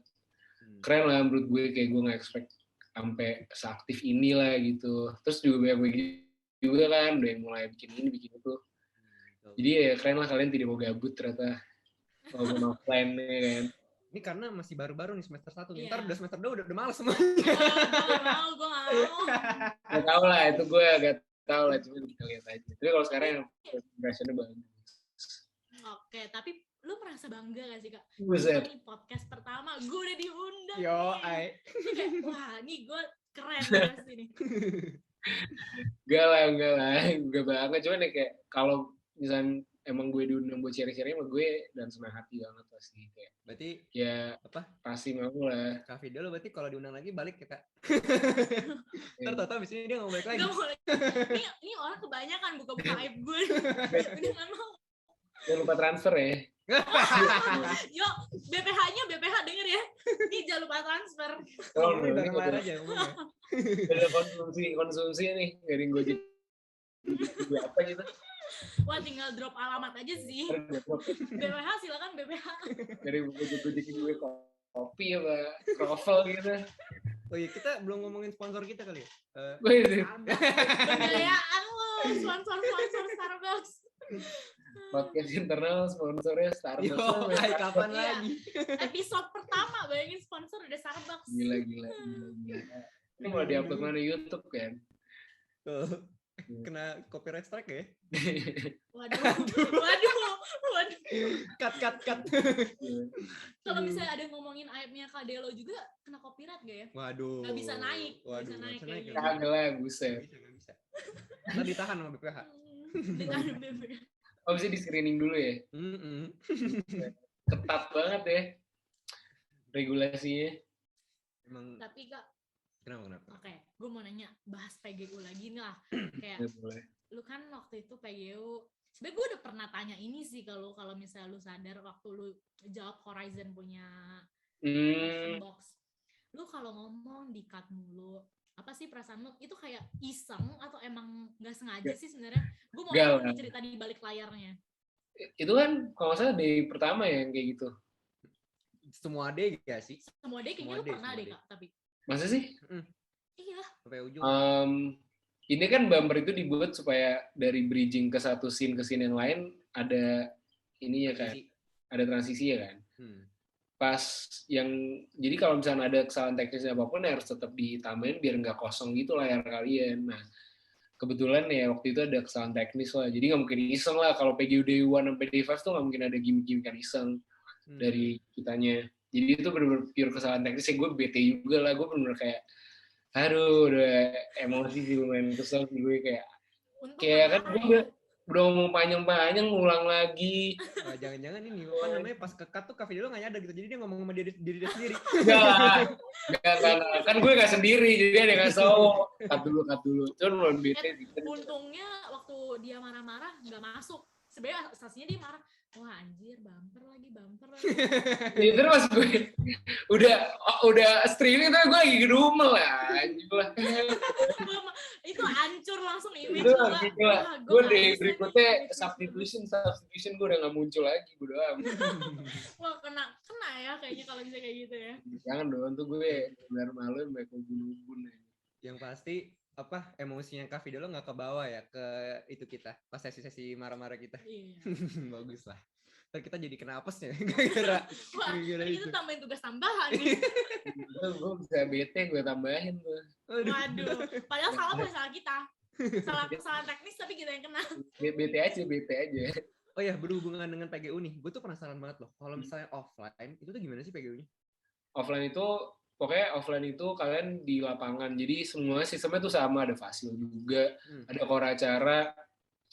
[SPEAKER 1] Keren lah menurut gue, kayak gue gak expect sampai seaktif inilah gitu. Terus juga banyak juga kan, udah yang mulai bikin ini, bikin itu. Jadi ya keren lah, kalian tidak mau gabut ternyata, walaupun offline nih kan.
[SPEAKER 3] Ini karena masih baru-baru nih semester 1,
[SPEAKER 2] yeah.
[SPEAKER 3] Ntar udah semester 2 udah males semua.
[SPEAKER 2] Gue gak mau.
[SPEAKER 1] Gak tau lah, itu gue agak tahu lah, cuma kita lihat aja. Tapi kalau sekarang yang impressionnya bagus.
[SPEAKER 2] Oke, tapi lu merasa bangga gak sih Kak?
[SPEAKER 1] Buset.
[SPEAKER 2] Ini podcast pertama, gue udah diundang. Wah, nih gue keren pasti nih.
[SPEAKER 1] Enggak lah, enggak banget. Cuman ya kayak kalau misalnya emang gue diundang buat share-share sama gue, dan senang hati banget pasti kayak.
[SPEAKER 3] Berarti
[SPEAKER 1] ya
[SPEAKER 3] apa?
[SPEAKER 1] Pasti mau lah.
[SPEAKER 3] Kak Fidelo berarti kalau diundang lagi balik ya Kak. Ntar tau abis ini dia nggak balik lagi.
[SPEAKER 2] Ini orang kebanyakan buka-buka aib gue. Udah nggak mau.
[SPEAKER 1] Jangan lupa transfer ya.
[SPEAKER 2] Yo, BPH-nya denger ya. Ini jangan lupa transfer.
[SPEAKER 3] Oh, udah kelar aja.
[SPEAKER 1] Ada konsumsi nih dari Gojek. Gue apa gitu?
[SPEAKER 2] Wah, tinggal drop alamat aja sih. BPH silakan BPH.
[SPEAKER 1] Dari Gojek gue kopi apa kroffel gitu.
[SPEAKER 3] Oh iya, kita belum ngomongin sponsor kita kali ya.
[SPEAKER 2] Kayaan lo sponsor Starbucks.
[SPEAKER 1] Podcast internal sponsornya Starbucks.
[SPEAKER 3] Yo, kapan lagi?
[SPEAKER 2] Episode pertama bayangin sponsor udah Starbucks.
[SPEAKER 1] Gila. Ini mau diupload mana YouTube kan?
[SPEAKER 3] Kena copyright strike ya?
[SPEAKER 2] Waduh.
[SPEAKER 3] Cut.
[SPEAKER 2] Kalau misalnya ada ngomongin aibnya Kak Delo juga kena copyright gak ya?
[SPEAKER 3] Waduh.
[SPEAKER 2] Gak bisa naik.
[SPEAKER 1] Kagak lah, buset.
[SPEAKER 3] Gak bisa. Kita ditahan sama BPH.
[SPEAKER 2] Ditahan BPH.
[SPEAKER 1] Oh, bisa di screening dulu ya? Ketat banget ya regulasinya.
[SPEAKER 3] Emang.
[SPEAKER 2] Tapi Kak,
[SPEAKER 3] Kenapa?
[SPEAKER 2] Oke, gue mau nanya bahas PGU lagi nih lah.
[SPEAKER 1] Ya,
[SPEAKER 2] Kayak
[SPEAKER 1] boleh.
[SPEAKER 2] lu kan waktu itu PGU, sebenarnya gue udah pernah tanya ini sih kalau misalnya lu sadar waktu lu jawab Horizon punya question box. Lu kalau ngomong di cut mulu, apa sih perasaan lu? Itu kayak iseng atau emang nggak sengaja sih sebenarnya? Gue mau tahu nih cerita di balik layarnya.
[SPEAKER 1] Itu kan kalau nggak salah day pertama ya yang kayak gitu.
[SPEAKER 3] Semua day gak sih?
[SPEAKER 2] Semua day kayaknya lu pernah deh Kak, tapi.
[SPEAKER 1] Masa sih?
[SPEAKER 2] Iya.
[SPEAKER 3] Sampai ujung.
[SPEAKER 1] Ini kan bumper itu dibuat supaya dari bridging ke satu scene ke scene yang lain ada ini ya kan, ada transisi ya kan. Pas yang jadi kalau misalnya ada kesalahan teknis apapun harus tetap ditambahin biar nggak kosong gitu layar kalian. Nah kebetulan ya waktu itu ada kesalahan teknis lah, jadi nggak mungkin iseng lah kalau PGU Day 1 sampai Day 5 tuh nggak mungkin ada gimmick-gimmickan iseng dari kitanya. Jadi itu benar-benar pure kesalahan teknis. Gue bete juga lah, gue benar-benar kayak aduh udah emosi sih, lumayan kesel sih gue kayak kan gue udah ngomong panjang-panjang ngulang lagi.
[SPEAKER 3] Jangan-jangan ini apa namanya pas ke-cut tuh Kak Fidelo nggak nyadar gitu, jadi dia ngomong sama diri dia sendiri.
[SPEAKER 1] Enggak, kan gue nggak sendiri, jadi dia nggak tahu. Cut dulu. Cuman belum bete.
[SPEAKER 2] Untungnya waktu dia marah-marah nggak masuk. Sebenarnya asasinya dia marah, wah anjir bumper lagi.
[SPEAKER 1] Ya terus pas gue udah streaming tuh gue lagi gedumel lah anjir lah.
[SPEAKER 2] Itu hancur langsung image
[SPEAKER 1] itu
[SPEAKER 2] lo.
[SPEAKER 1] Gue dari berikutnya substitution gue udah nggak muncul lagi, gue doang.
[SPEAKER 2] Wah kena ya kayaknya kalau bisa kayak gitu ya.
[SPEAKER 1] Jangan dong, tuh gue benar malu sampai kubun-kubun.
[SPEAKER 3] Yang pasti apa emosinya Kak Fidelo nggak ke bawah ya ke itu kita pas sesi marah-marah kita.
[SPEAKER 2] Iya.
[SPEAKER 3] Bagus lah. Ntar kita jadi kena apesnya gara-gara
[SPEAKER 2] itu tambahin tugas tambahan nih.
[SPEAKER 1] Gue bisa bete gue tambahin tuh.
[SPEAKER 2] Waduh, padahal salah bukan salah kita. Salah teknis tapi kita yang kena.
[SPEAKER 1] Bete aja.
[SPEAKER 3] Oh ya, berhubungan dengan PGU nih, gue tuh penasaran banget loh. Kalau misalnya offline, itu tuh gimana sih PGU-nya?
[SPEAKER 1] Offline itu kalian di lapangan. Jadi semua sistemnya tuh sama, ada fasil juga, ada core acara,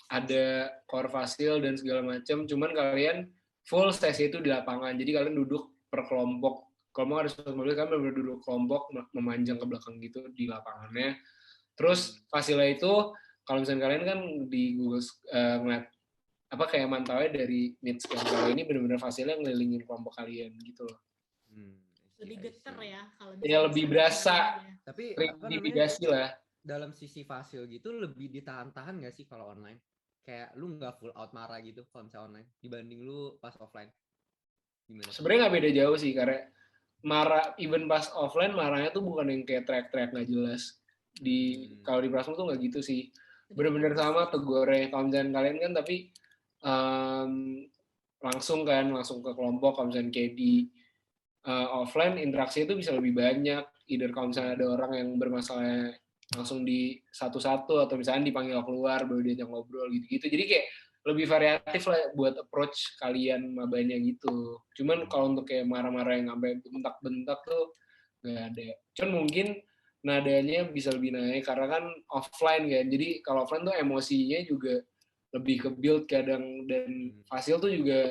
[SPEAKER 1] ada core fasil dan segala macam. Cuman kalian full sesi itu di lapangan. Jadi kalian duduk per kelompok. Kalau mau ada satu mobil, kalian benar-benar duduk kelompok memanjang ke belakang gitu di lapangannya. Terus fasilnya itu kalau misalnya kalian kan di Google ngeliat apa kayak mantaunya dari Meetscan, kalau ini benar-benar fasilnya ngelilingin kelompok kalian gitu loh.
[SPEAKER 2] Lebih geter ya kalau
[SPEAKER 1] ya lebih berasa.
[SPEAKER 3] Tapi
[SPEAKER 1] intimidasi lah.
[SPEAKER 3] Dalam sisi fasil gitu lebih ditahan-tahan nggak sih kalau online? Kayak lu nggak full out marah gitu kalau misalnya online dibanding lu pas offline. Gimana?
[SPEAKER 1] Sebenarnya nggak beda jauh sih, karena marah even pas offline marahnya tuh bukan yang kayak teriak-teriak nggak jelas. Kalau di Prasmo tuh nggak gitu sih. Bener-bener sama tegurnya. Kalau misalnya kalian kan tapi langsung ke kelompok. Kalau misalnya kayak di offline interaksi itu bisa lebih banyak. Either kalau misalnya ada orang yang bermasalah langsung di satu-satu atau misalnya dipanggil keluar baru diajak ngobrol gitu-gitu. Jadi kayak lebih variatif lah buat approach kalian mabanya gitu. Cuman kalau untuk kayak marah-marah yang sampai bentak-bentak tuh nggak ada. Cuman mungkin nadanya bisa lebih naik karena kan offline kan. Jadi kalau offline tuh emosinya juga lebih ke build kadang, dan fasil tuh juga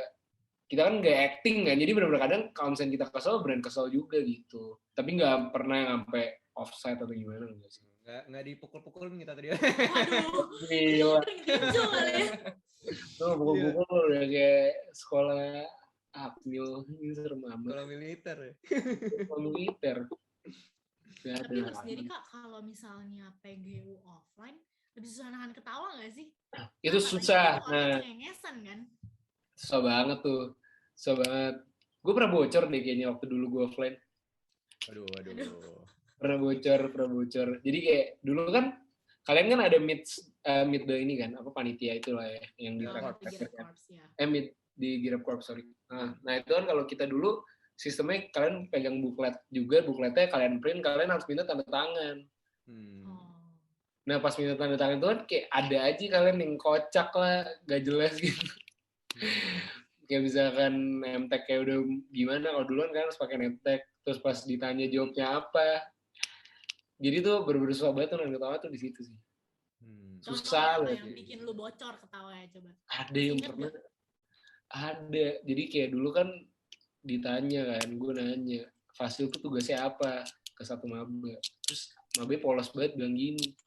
[SPEAKER 1] kita kan nggak acting kan. Jadi benar-benar kadang kalau misalnya kita kesel beneran kesel juga gitu. Tapi nggak pernah sampai offside atau gimana enggak sih.
[SPEAKER 3] Nggak dipukul-pukulin kita tadi.
[SPEAKER 2] Waduh.
[SPEAKER 1] Gila.
[SPEAKER 2] Tinju kali ya.
[SPEAKER 1] Tuh pukul-pukul udah kayak sekolah Akmil, ini serem amat.
[SPEAKER 3] Sekolah militer ya.
[SPEAKER 1] Sekolah militer.
[SPEAKER 2] Tapi lu sendiri Kak, kalau misalnya PGU offline, lebih susah nahan ketawa nggak sih?
[SPEAKER 1] Itu susah.
[SPEAKER 2] Nah, cengengesan kan?
[SPEAKER 1] Susah banget tuh. Susah banget. Gue pernah bocor deh kayaknya waktu dulu gue offline.
[SPEAKER 3] Aduh.
[SPEAKER 1] Pernah bocor. Jadi kayak dulu kan kalian kan ada meet the ini kan, apa panitia itulah ya yang di meet di Girap Corp, sorry. Nah itu kan kalau kita dulu sistemnya kalian pegang bukletnya kalian print, kalian harus minta tanda tangan. Nah pas minta tanda tangan itu kan kayak ada aja kalian yang kocak lah, gak jelas gitu. Kayak misalkan name tag kayak udah gimana, kalau duluan kan harus pakai name tag, terus pas ditanya jawabnya apa. Jadi tuh bener-bener susah banget tuh nang ketawa tuh di situ sih. Susah
[SPEAKER 2] loh. Yang bikin lu bocor ketawa ya coba.
[SPEAKER 1] Ada yang pernah. Ada. Jadi kayak dulu kan ditanya kan, gue nanya, Fasil tuh tugasnya apa? ke satu maba. Terus maba polos banget bilang gini,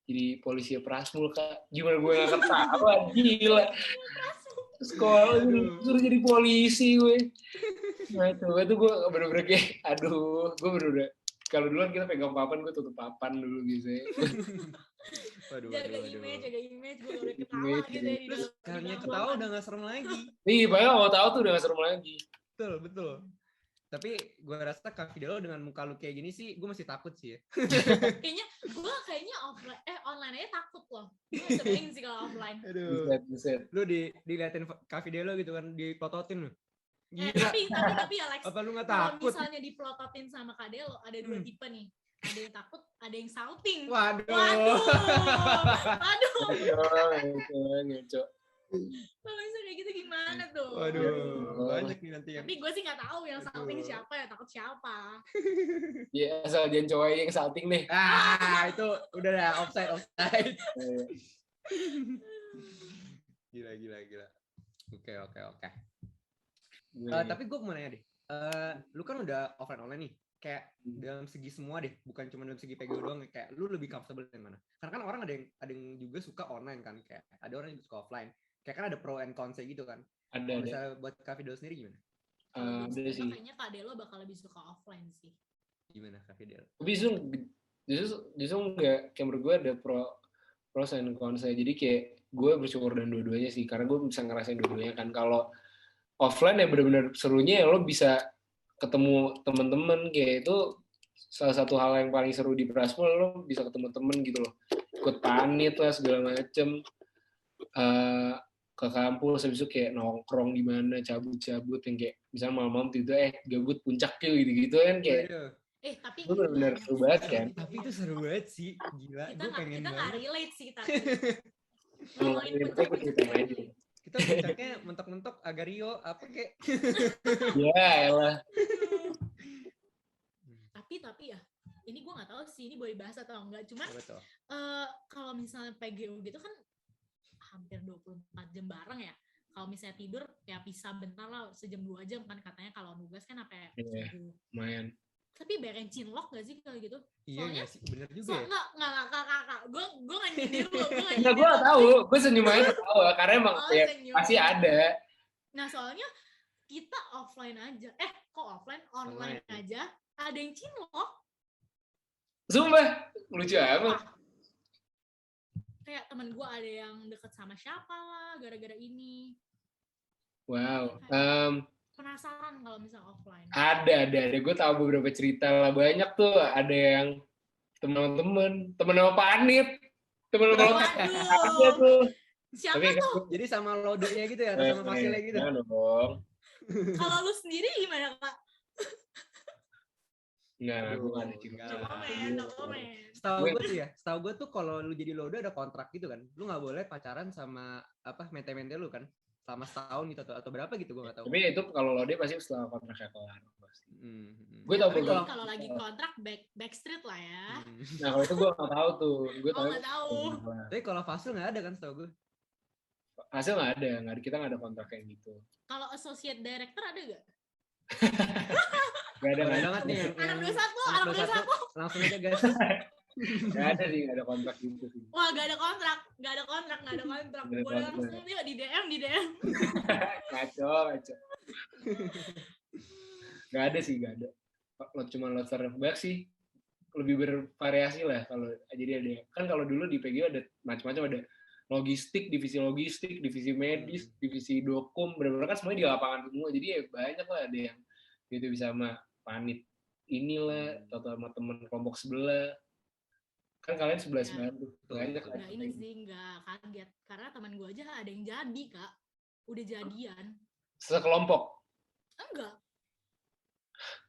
[SPEAKER 1] jadi polisi Prasmul Kak, gimana gue gak ketawa, gila. Sekolah suruh jadi polisi gue. Nah itu gue bener-bener kayak, aduh, gue bener-bener, kalau duluan kita pegang papan, gue tutup papan dulu biasanya.
[SPEAKER 2] Jaga image, gue udah ketawa gitu ya di dalam.
[SPEAKER 3] Karena ketawa udah gak serem lagi.
[SPEAKER 1] Nih, padahal mau tahu tuh udah gak serem lagi.
[SPEAKER 3] Betul. Tapi gue rasa Kak Fidelo dengan muka lu kayak gini sih, gue masih takut sih ya.
[SPEAKER 2] Kayaknya offline, online aja takut loh. Gue sering sih kalau offline.
[SPEAKER 3] Aduh.
[SPEAKER 1] Buset.
[SPEAKER 3] Lu diliatin Kak Fidelo gitu kan, diplototin lu.
[SPEAKER 2] Tapi ya Lex,
[SPEAKER 3] apa lu gak
[SPEAKER 2] kalau
[SPEAKER 3] takut?
[SPEAKER 2] misalnya diplototin sama Kak Delo, ada dua tipe nih. Ada yang takut, ada yang shouting.
[SPEAKER 3] Waduh.
[SPEAKER 1] Ngaco.
[SPEAKER 2] Kalau bisa kayak gitu gimana tuh?
[SPEAKER 3] Waduh, banyak nih nanti yang.
[SPEAKER 2] Tapi gue sih nggak tahu yang shouting siapa ya, takut siapa.
[SPEAKER 1] Ya asal jangan cowok yang salting nih.
[SPEAKER 3] Itu udah lah offside. Gila. Oke. Tapi gue mau nanya deh. Lu kan udah offline online nih. Kayak dalam segi semua deh, bukan cuma dalam segi PGO doang. Kayak lu lebih comfortable yang mana? Karena kan orang ada yang juga suka online kan. Kayak ada orang yang suka offline. Kayak kan ada pro and cons gitu kan.
[SPEAKER 1] Ada.
[SPEAKER 3] Misalnya buat Kak Fidelo sendiri gimana?
[SPEAKER 1] Ada sih.
[SPEAKER 2] Kayaknya Kak Delo bakal lebih suka offline sih.
[SPEAKER 3] Gimana Kak Fidelo?
[SPEAKER 1] Tapi justru nggak, kayak menurut gue ada pros and cons. Jadi kayak gue bersyukur dan dua-duanya sih, karena gue bisa ngerasain dua-duanya kan. Kalau offline ya benar-benar serunya ya lo bisa ketemu teman-teman, kayak itu salah satu hal yang paling seru di Prasmul, lo bisa ketemu temen gitu loh, ikut panit lah segala macem, ke kampus habis itu kayak nongkrong di mana, cabut yang kayak misalnya malam-malam gitu gabut puncak gitu kan kayak.
[SPEAKER 2] Tapi
[SPEAKER 1] itu benar-benar seru banget kan.
[SPEAKER 3] Tapi itu seru banget sih, gila. Gue pengen
[SPEAKER 2] kita
[SPEAKER 3] banget.
[SPEAKER 2] nggak relate sih tapi.
[SPEAKER 3] Kita puncaknya mentok-mentok Agario apa kek?
[SPEAKER 1] Ya elah.
[SPEAKER 2] Tapi ya, ini gue nggak tahu sih ini boleh bahas atau enggak. Cuman kalau misalnya PGO gitu kan hampir 24 jam bareng ya. Kalau misalnya tidur ya pisah bentar lah, sejam 2 jam kan katanya. Kalau nugas kan apa ya?
[SPEAKER 1] Lumayan.
[SPEAKER 2] Tapi bareng cinlok gak sih kalau gitu?
[SPEAKER 3] Iya nggak sih, bener juga ya?
[SPEAKER 2] Nggak kakak. Gue nggak nyindir lo.
[SPEAKER 1] Nggak, gue nggak tahu. Gue senyum aja ketawa karena emang ya, pasti ada.
[SPEAKER 2] Nah soalnya kita offline aja. Kok offline? Online aja. Ada yang cinlok.
[SPEAKER 1] Sumpah, lucu amat.
[SPEAKER 2] Kayak temen gue ada yang deket sama siapa lah gara-gara ini.
[SPEAKER 1] Wow.
[SPEAKER 2] Penasaran kalau misalnya offline.
[SPEAKER 1] Ada. Gue tahu beberapa cerita lah, banyak tuh. Ada yang teman sama panit. Temen sama ada tuh.
[SPEAKER 2] Siapa
[SPEAKER 1] tapi,
[SPEAKER 2] tuh?
[SPEAKER 3] Jadi sama lodenya gitu ya, atau sama fasilnya gitu?
[SPEAKER 1] Jangan dong.
[SPEAKER 2] Kalau lu sendiri gimana Kak?
[SPEAKER 1] Enggak, gue gak ada cinta.
[SPEAKER 3] Setahu gue tuh kalau lu jadi lodo ada kontrak gitu kan. Lu nggak boleh pacaran sama mente-mente lu kan. Selama setahun gitu atau berapa gitu, gue nggak tahu.
[SPEAKER 1] Tapi itu kalau lode pasti setelah kontraknya kelar pasti.
[SPEAKER 2] Gue tahu kalau lagi kontrak backstreet lah ya.
[SPEAKER 1] Nah kalau itu gue nggak tahu tuh. Gue
[SPEAKER 2] nggak tahu.
[SPEAKER 3] Tapi kalau fasil nggak ada kan setahu gue.
[SPEAKER 1] Fasil nggak ada, kita nggak ada kontrak kayak gitu.
[SPEAKER 2] Kalau associate director ada nggak?
[SPEAKER 1] Gak ada
[SPEAKER 3] banget nih.
[SPEAKER 2] Anak 21.
[SPEAKER 3] Langsung aja guys.
[SPEAKER 1] Gak ada sih, gak ada kontrak gitu sih.
[SPEAKER 2] Wah, gak ada kontrak. Boleh langsung yuk di DM.
[SPEAKER 1] Kacau. Gak ada. Cuma loser back sih. Lebih bervariasi lah kalau jadi ada. Kan kalau dulu di PGO ada macam-macam, ada logistik, divisi medis, divisi dokum, benar-benar kan semuanya di lapangan semua. Jadi ya banyak lah, ada yang gitu bisa sama panit inilah atau sama teman kelompok sebelah. Kan kalian 11 banget. Banyak lah.
[SPEAKER 2] Nah, ini sih nggak kaget karena teman gue aja ada yang jadi Kak, udah jadian.
[SPEAKER 1] Sekelompok?
[SPEAKER 2] Enggak.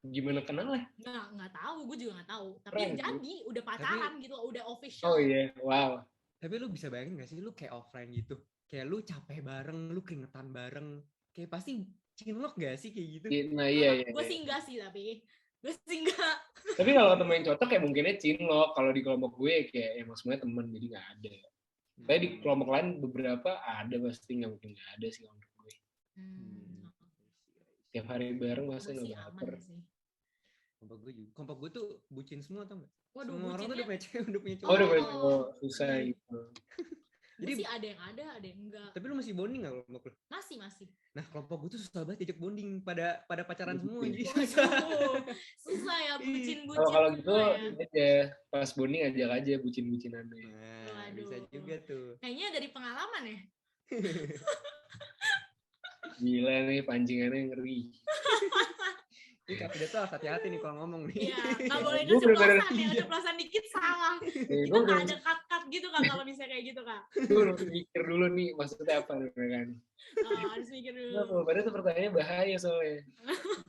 [SPEAKER 1] Gimana kenalnya?
[SPEAKER 2] Nggak tahu, gue juga nggak tahu. Tapi yang jadi udah pacaran gitu, udah official.
[SPEAKER 1] Oh iya, wow.
[SPEAKER 3] Tapi lu bisa bayangin nggak sih lu kayak offline gitu? Kayak lu capek bareng, lu keringetan bareng, kayak pasti cinlok gak sih kayak gitu?
[SPEAKER 1] Nah iya.
[SPEAKER 2] Gue sih enggak sih tapi.
[SPEAKER 1] Tapi kalau temen yang cocok kayak mungkinnya cinlok. Kalau di kelompok gue kayak emang semuanya temen, jadi nggak ada. Tapi di kelompok lain beberapa ada pasti, nggak mungkin nggak ada sih kalau menurut gue. Tiap hari bareng masa nggak baper.
[SPEAKER 3] Kelompok gue tuh bucin semua tau gak?
[SPEAKER 2] Waduh,
[SPEAKER 3] Semua orang tuh
[SPEAKER 2] bucinnya.
[SPEAKER 3] udah punya cewek, udah punya
[SPEAKER 1] Oh,
[SPEAKER 3] cowok.
[SPEAKER 1] udah susah gitu.
[SPEAKER 2] Gue
[SPEAKER 3] Jadi-
[SPEAKER 2] sih ada yang ada yang enggak.
[SPEAKER 3] Tapi lu masih bonding gak kelompok lu?
[SPEAKER 2] Masih.
[SPEAKER 3] Nah kelompok gue tuh susah banget diajak bonding, pada pacaran semua jadi
[SPEAKER 1] Waduh.
[SPEAKER 3] susah.
[SPEAKER 2] Waduh, susah ya bucin-bucin
[SPEAKER 1] Kalau gitu
[SPEAKER 2] semua ya.
[SPEAKER 1] aja pas bonding ajak aja bucin-bucinannya.
[SPEAKER 3] Nah,
[SPEAKER 2] Waduh.
[SPEAKER 3] bisa juga tuh.
[SPEAKER 2] Kayaknya dari pengalaman ya.
[SPEAKER 1] Gila nih pancingannya ngeri.
[SPEAKER 3] Ini Kak Fida tuh harus hati-hati nih kalau ngomong nih.
[SPEAKER 2] Iya, nggak boleh
[SPEAKER 1] Gua bener-bener-
[SPEAKER 2] keceplosan ya, keceplosan dikit salah.
[SPEAKER 1] Nih,
[SPEAKER 2] Kita nggak ada cut-cut gitu Kak kalau misalnya kayak gitu Kak.
[SPEAKER 1] gue harus mikir dulu nih maksudnya apa nih mereka nih.
[SPEAKER 2] Oh, harus mikir dulu.
[SPEAKER 1] Nah, padahal itu pertanyaannya bahaya soalnya.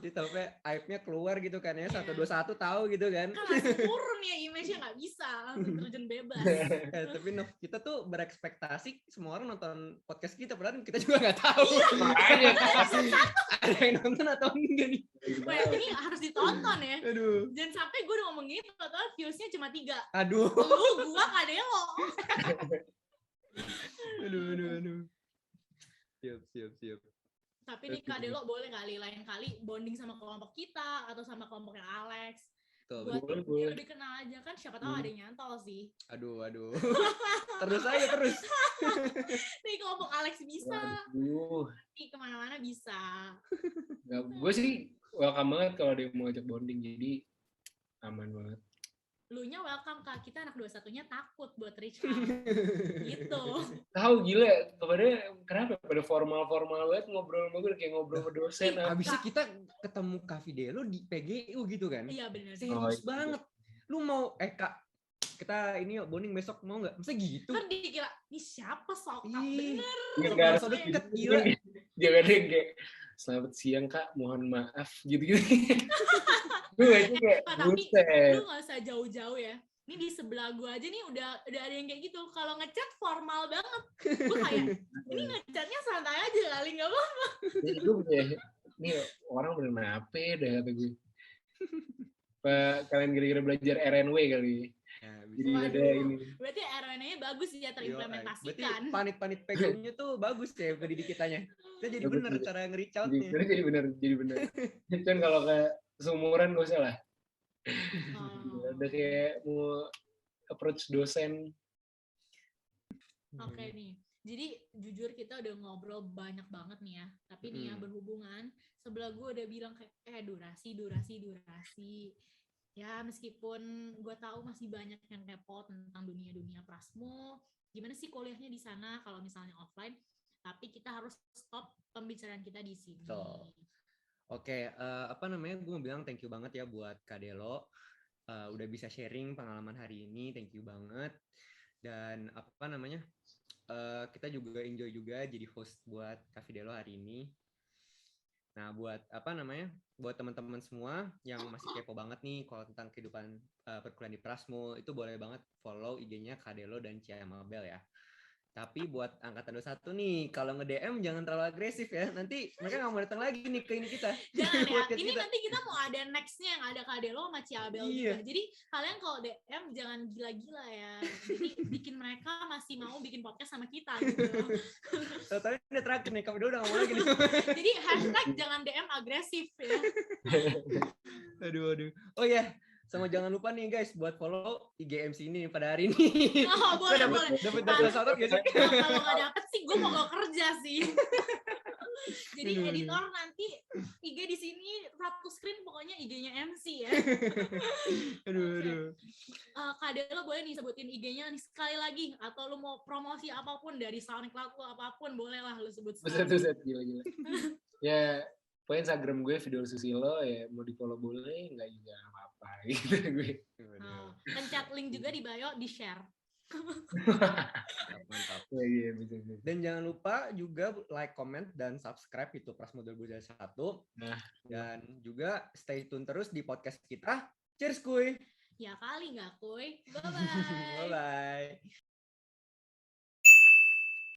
[SPEAKER 3] Jadi sampai aibnya keluar gitu kan ya,
[SPEAKER 2] Iya.
[SPEAKER 3] 121 tahu gitu kan.
[SPEAKER 2] Kan langsung turun ya image-nya nggak bisa, langsung terjun bebas.
[SPEAKER 3] Tapi Nov, kita tuh berekspektasi semua orang nonton podcast kita, padahal kita juga nggak tahu.
[SPEAKER 1] Makanya
[SPEAKER 3] Ada yang nonton atau enggak nih?
[SPEAKER 2] Wah, ini harus ditonton ya.
[SPEAKER 3] Aduh.
[SPEAKER 2] Jangan sampai gue udah ngomong gitu, total views-nya cuma 3.
[SPEAKER 3] Aduh.
[SPEAKER 2] Gua Kadelo.
[SPEAKER 3] Aduh. Siap.
[SPEAKER 2] Tapi nih Kadelo boleh kali lain kali bonding sama kelompok kita atau sama kelompoknya Alex.
[SPEAKER 3] Tuh,
[SPEAKER 2] Buat
[SPEAKER 1] Boleh,
[SPEAKER 2] dia
[SPEAKER 1] boleh.
[SPEAKER 2] lebih kenal aja kan, siapa tahu ada yang nyantol sih.
[SPEAKER 3] aduh. Terus aja terus.
[SPEAKER 2] Nih kelompok Alex bisa,
[SPEAKER 1] Waduh.
[SPEAKER 2] nih kemana-mana bisa.
[SPEAKER 1] Gue sih welcome banget kalau dia mau ajak bonding, jadi aman banget.
[SPEAKER 2] Lunya welcome Kak, kita anak 21-nya takut buat reach out. Gitu.
[SPEAKER 1] Tahu gila, kenapa pada formal banget ngobrol sama gue kayak ngobrol sama dosen.
[SPEAKER 3] Habisnya kita ketemu Kak Fidelo di PGU gitu kan.
[SPEAKER 2] Iya bener.
[SPEAKER 3] Serius
[SPEAKER 1] iya.
[SPEAKER 3] banget. Lu mau Kak, kita ini yuk bonding besok mau nggak? Masa gitu?
[SPEAKER 2] Kan dikira, ini siapa sok Kak?
[SPEAKER 3] Ih,
[SPEAKER 2] Bener.
[SPEAKER 1] Iya,
[SPEAKER 3] Sok langsung deket, gila.
[SPEAKER 1] Dia ada yang kayak selamat siang Kak, mohon maaf gitu. Gue aja kayak
[SPEAKER 2] Tapi
[SPEAKER 1] buset.
[SPEAKER 2] lu gak usah jauh-jauh ya. Ini di sebelah gua aja nih udah ada yang kayak gitu. Kalau ngechat formal banget. Gue kayak, ini ngechatnya santai aja kali, gak apa-apa.
[SPEAKER 1] Jadi gue kayak, nih orang bener apa dah kata gue. Pak, kalian kira-kira belajar RNW kali.
[SPEAKER 3] Nah,
[SPEAKER 1] Jadi
[SPEAKER 3] bisa.
[SPEAKER 1] ada ini.
[SPEAKER 2] Berarti RWN-nya bagus ya
[SPEAKER 3] Berarti
[SPEAKER 2] terimplementasikan.
[SPEAKER 3] panit-panit PGU-nya tuh bagus ya pendidik kitanya. Kita jadi
[SPEAKER 1] Bagus,
[SPEAKER 3] bener
[SPEAKER 1] bagus.
[SPEAKER 3] cara nge-reach out-nya.
[SPEAKER 1] Jadi bener. Cuman kalau ke seumuran gak usah lah.
[SPEAKER 2] Oh.
[SPEAKER 1] Udah kayak mau approach dosen.
[SPEAKER 2] Oke nih. Jadi jujur kita udah ngobrol banyak banget nih ya. Tapi nih ya berhubungan, sebelah gue udah bilang kayak durasi. Ya meskipun gue tahu masih banyak yang kepo tentang dunia Prasmo. Gimana sih kuliahnya di sana kalau misalnya offline? Tapi kita harus stop pembicaraan kita di sini.
[SPEAKER 3] So. Oke, gue mau bilang thank you banget ya buat Kadelo. Udah bisa sharing pengalaman hari ini, thank you banget. Dan kita juga enjoy juga jadi host buat Kak Fidelo hari ini. Nah, buat teman-teman semua yang masih kepo banget nih kalau tentang kehidupan perkuliahan di Prasmo, itu boleh banget follow IG-nya Kadelo dan Cia Mabel ya. Tapi buat angkatan 21 nih, kalau nge-DM jangan terlalu agresif ya. Nanti mereka nggak mau datang lagi nih ke ini kita.
[SPEAKER 2] Jangan ya,
[SPEAKER 3] Podcast
[SPEAKER 2] ini
[SPEAKER 3] kita.
[SPEAKER 2] nanti kita mau ada next-nya yang ada Kadelo sama Ciabel
[SPEAKER 3] Iya.
[SPEAKER 2] juga. Jadi kalian kalau DM jangan gila-gila ya. Jadi bikin mereka masih mau bikin podcast sama kita gitu.
[SPEAKER 3] Tapi udah terakhir nih, kamu udah nggak mau lagi nih.
[SPEAKER 2] Jadi hashtag jangan DM agresif ya.
[SPEAKER 3] Aduh. Oh ya, sama jangan lupa nih guys buat follow IG MC ini pada hari ini.
[SPEAKER 2] Oh, boleh.
[SPEAKER 3] Dapat shout out gak sih?
[SPEAKER 2] Kalau nggak dapet sih gue mau kerja sih. Jadi editor nanti IG di sini satu screen pokoknya IG-nya MC ya.
[SPEAKER 3] Aduh.
[SPEAKER 2] Kadelo boleh nih sebutin IG-nya nih sekali lagi, atau lu mau promosi apapun dari SoundCloud lu apapun boleh lah lu sebut.
[SPEAKER 1] Buset, gila. Ya, pokoknya Instagram gue Fidel Susilo ya, mau di follow boleh, nggak juga apa-apa gitu gue.
[SPEAKER 2] Pencet link juga di bio, di share.
[SPEAKER 3] Mantap.
[SPEAKER 1] Iya, bisa.
[SPEAKER 3] Dan jangan lupa juga like, comment, dan subscribe itu Prasmo 2021.
[SPEAKER 1] Nah.
[SPEAKER 3] Dan juga stay tune terus di podcast kita. Cheers kuy.
[SPEAKER 2] Ya kali nggak kuy. Bye-bye.
[SPEAKER 3] Bye-bye.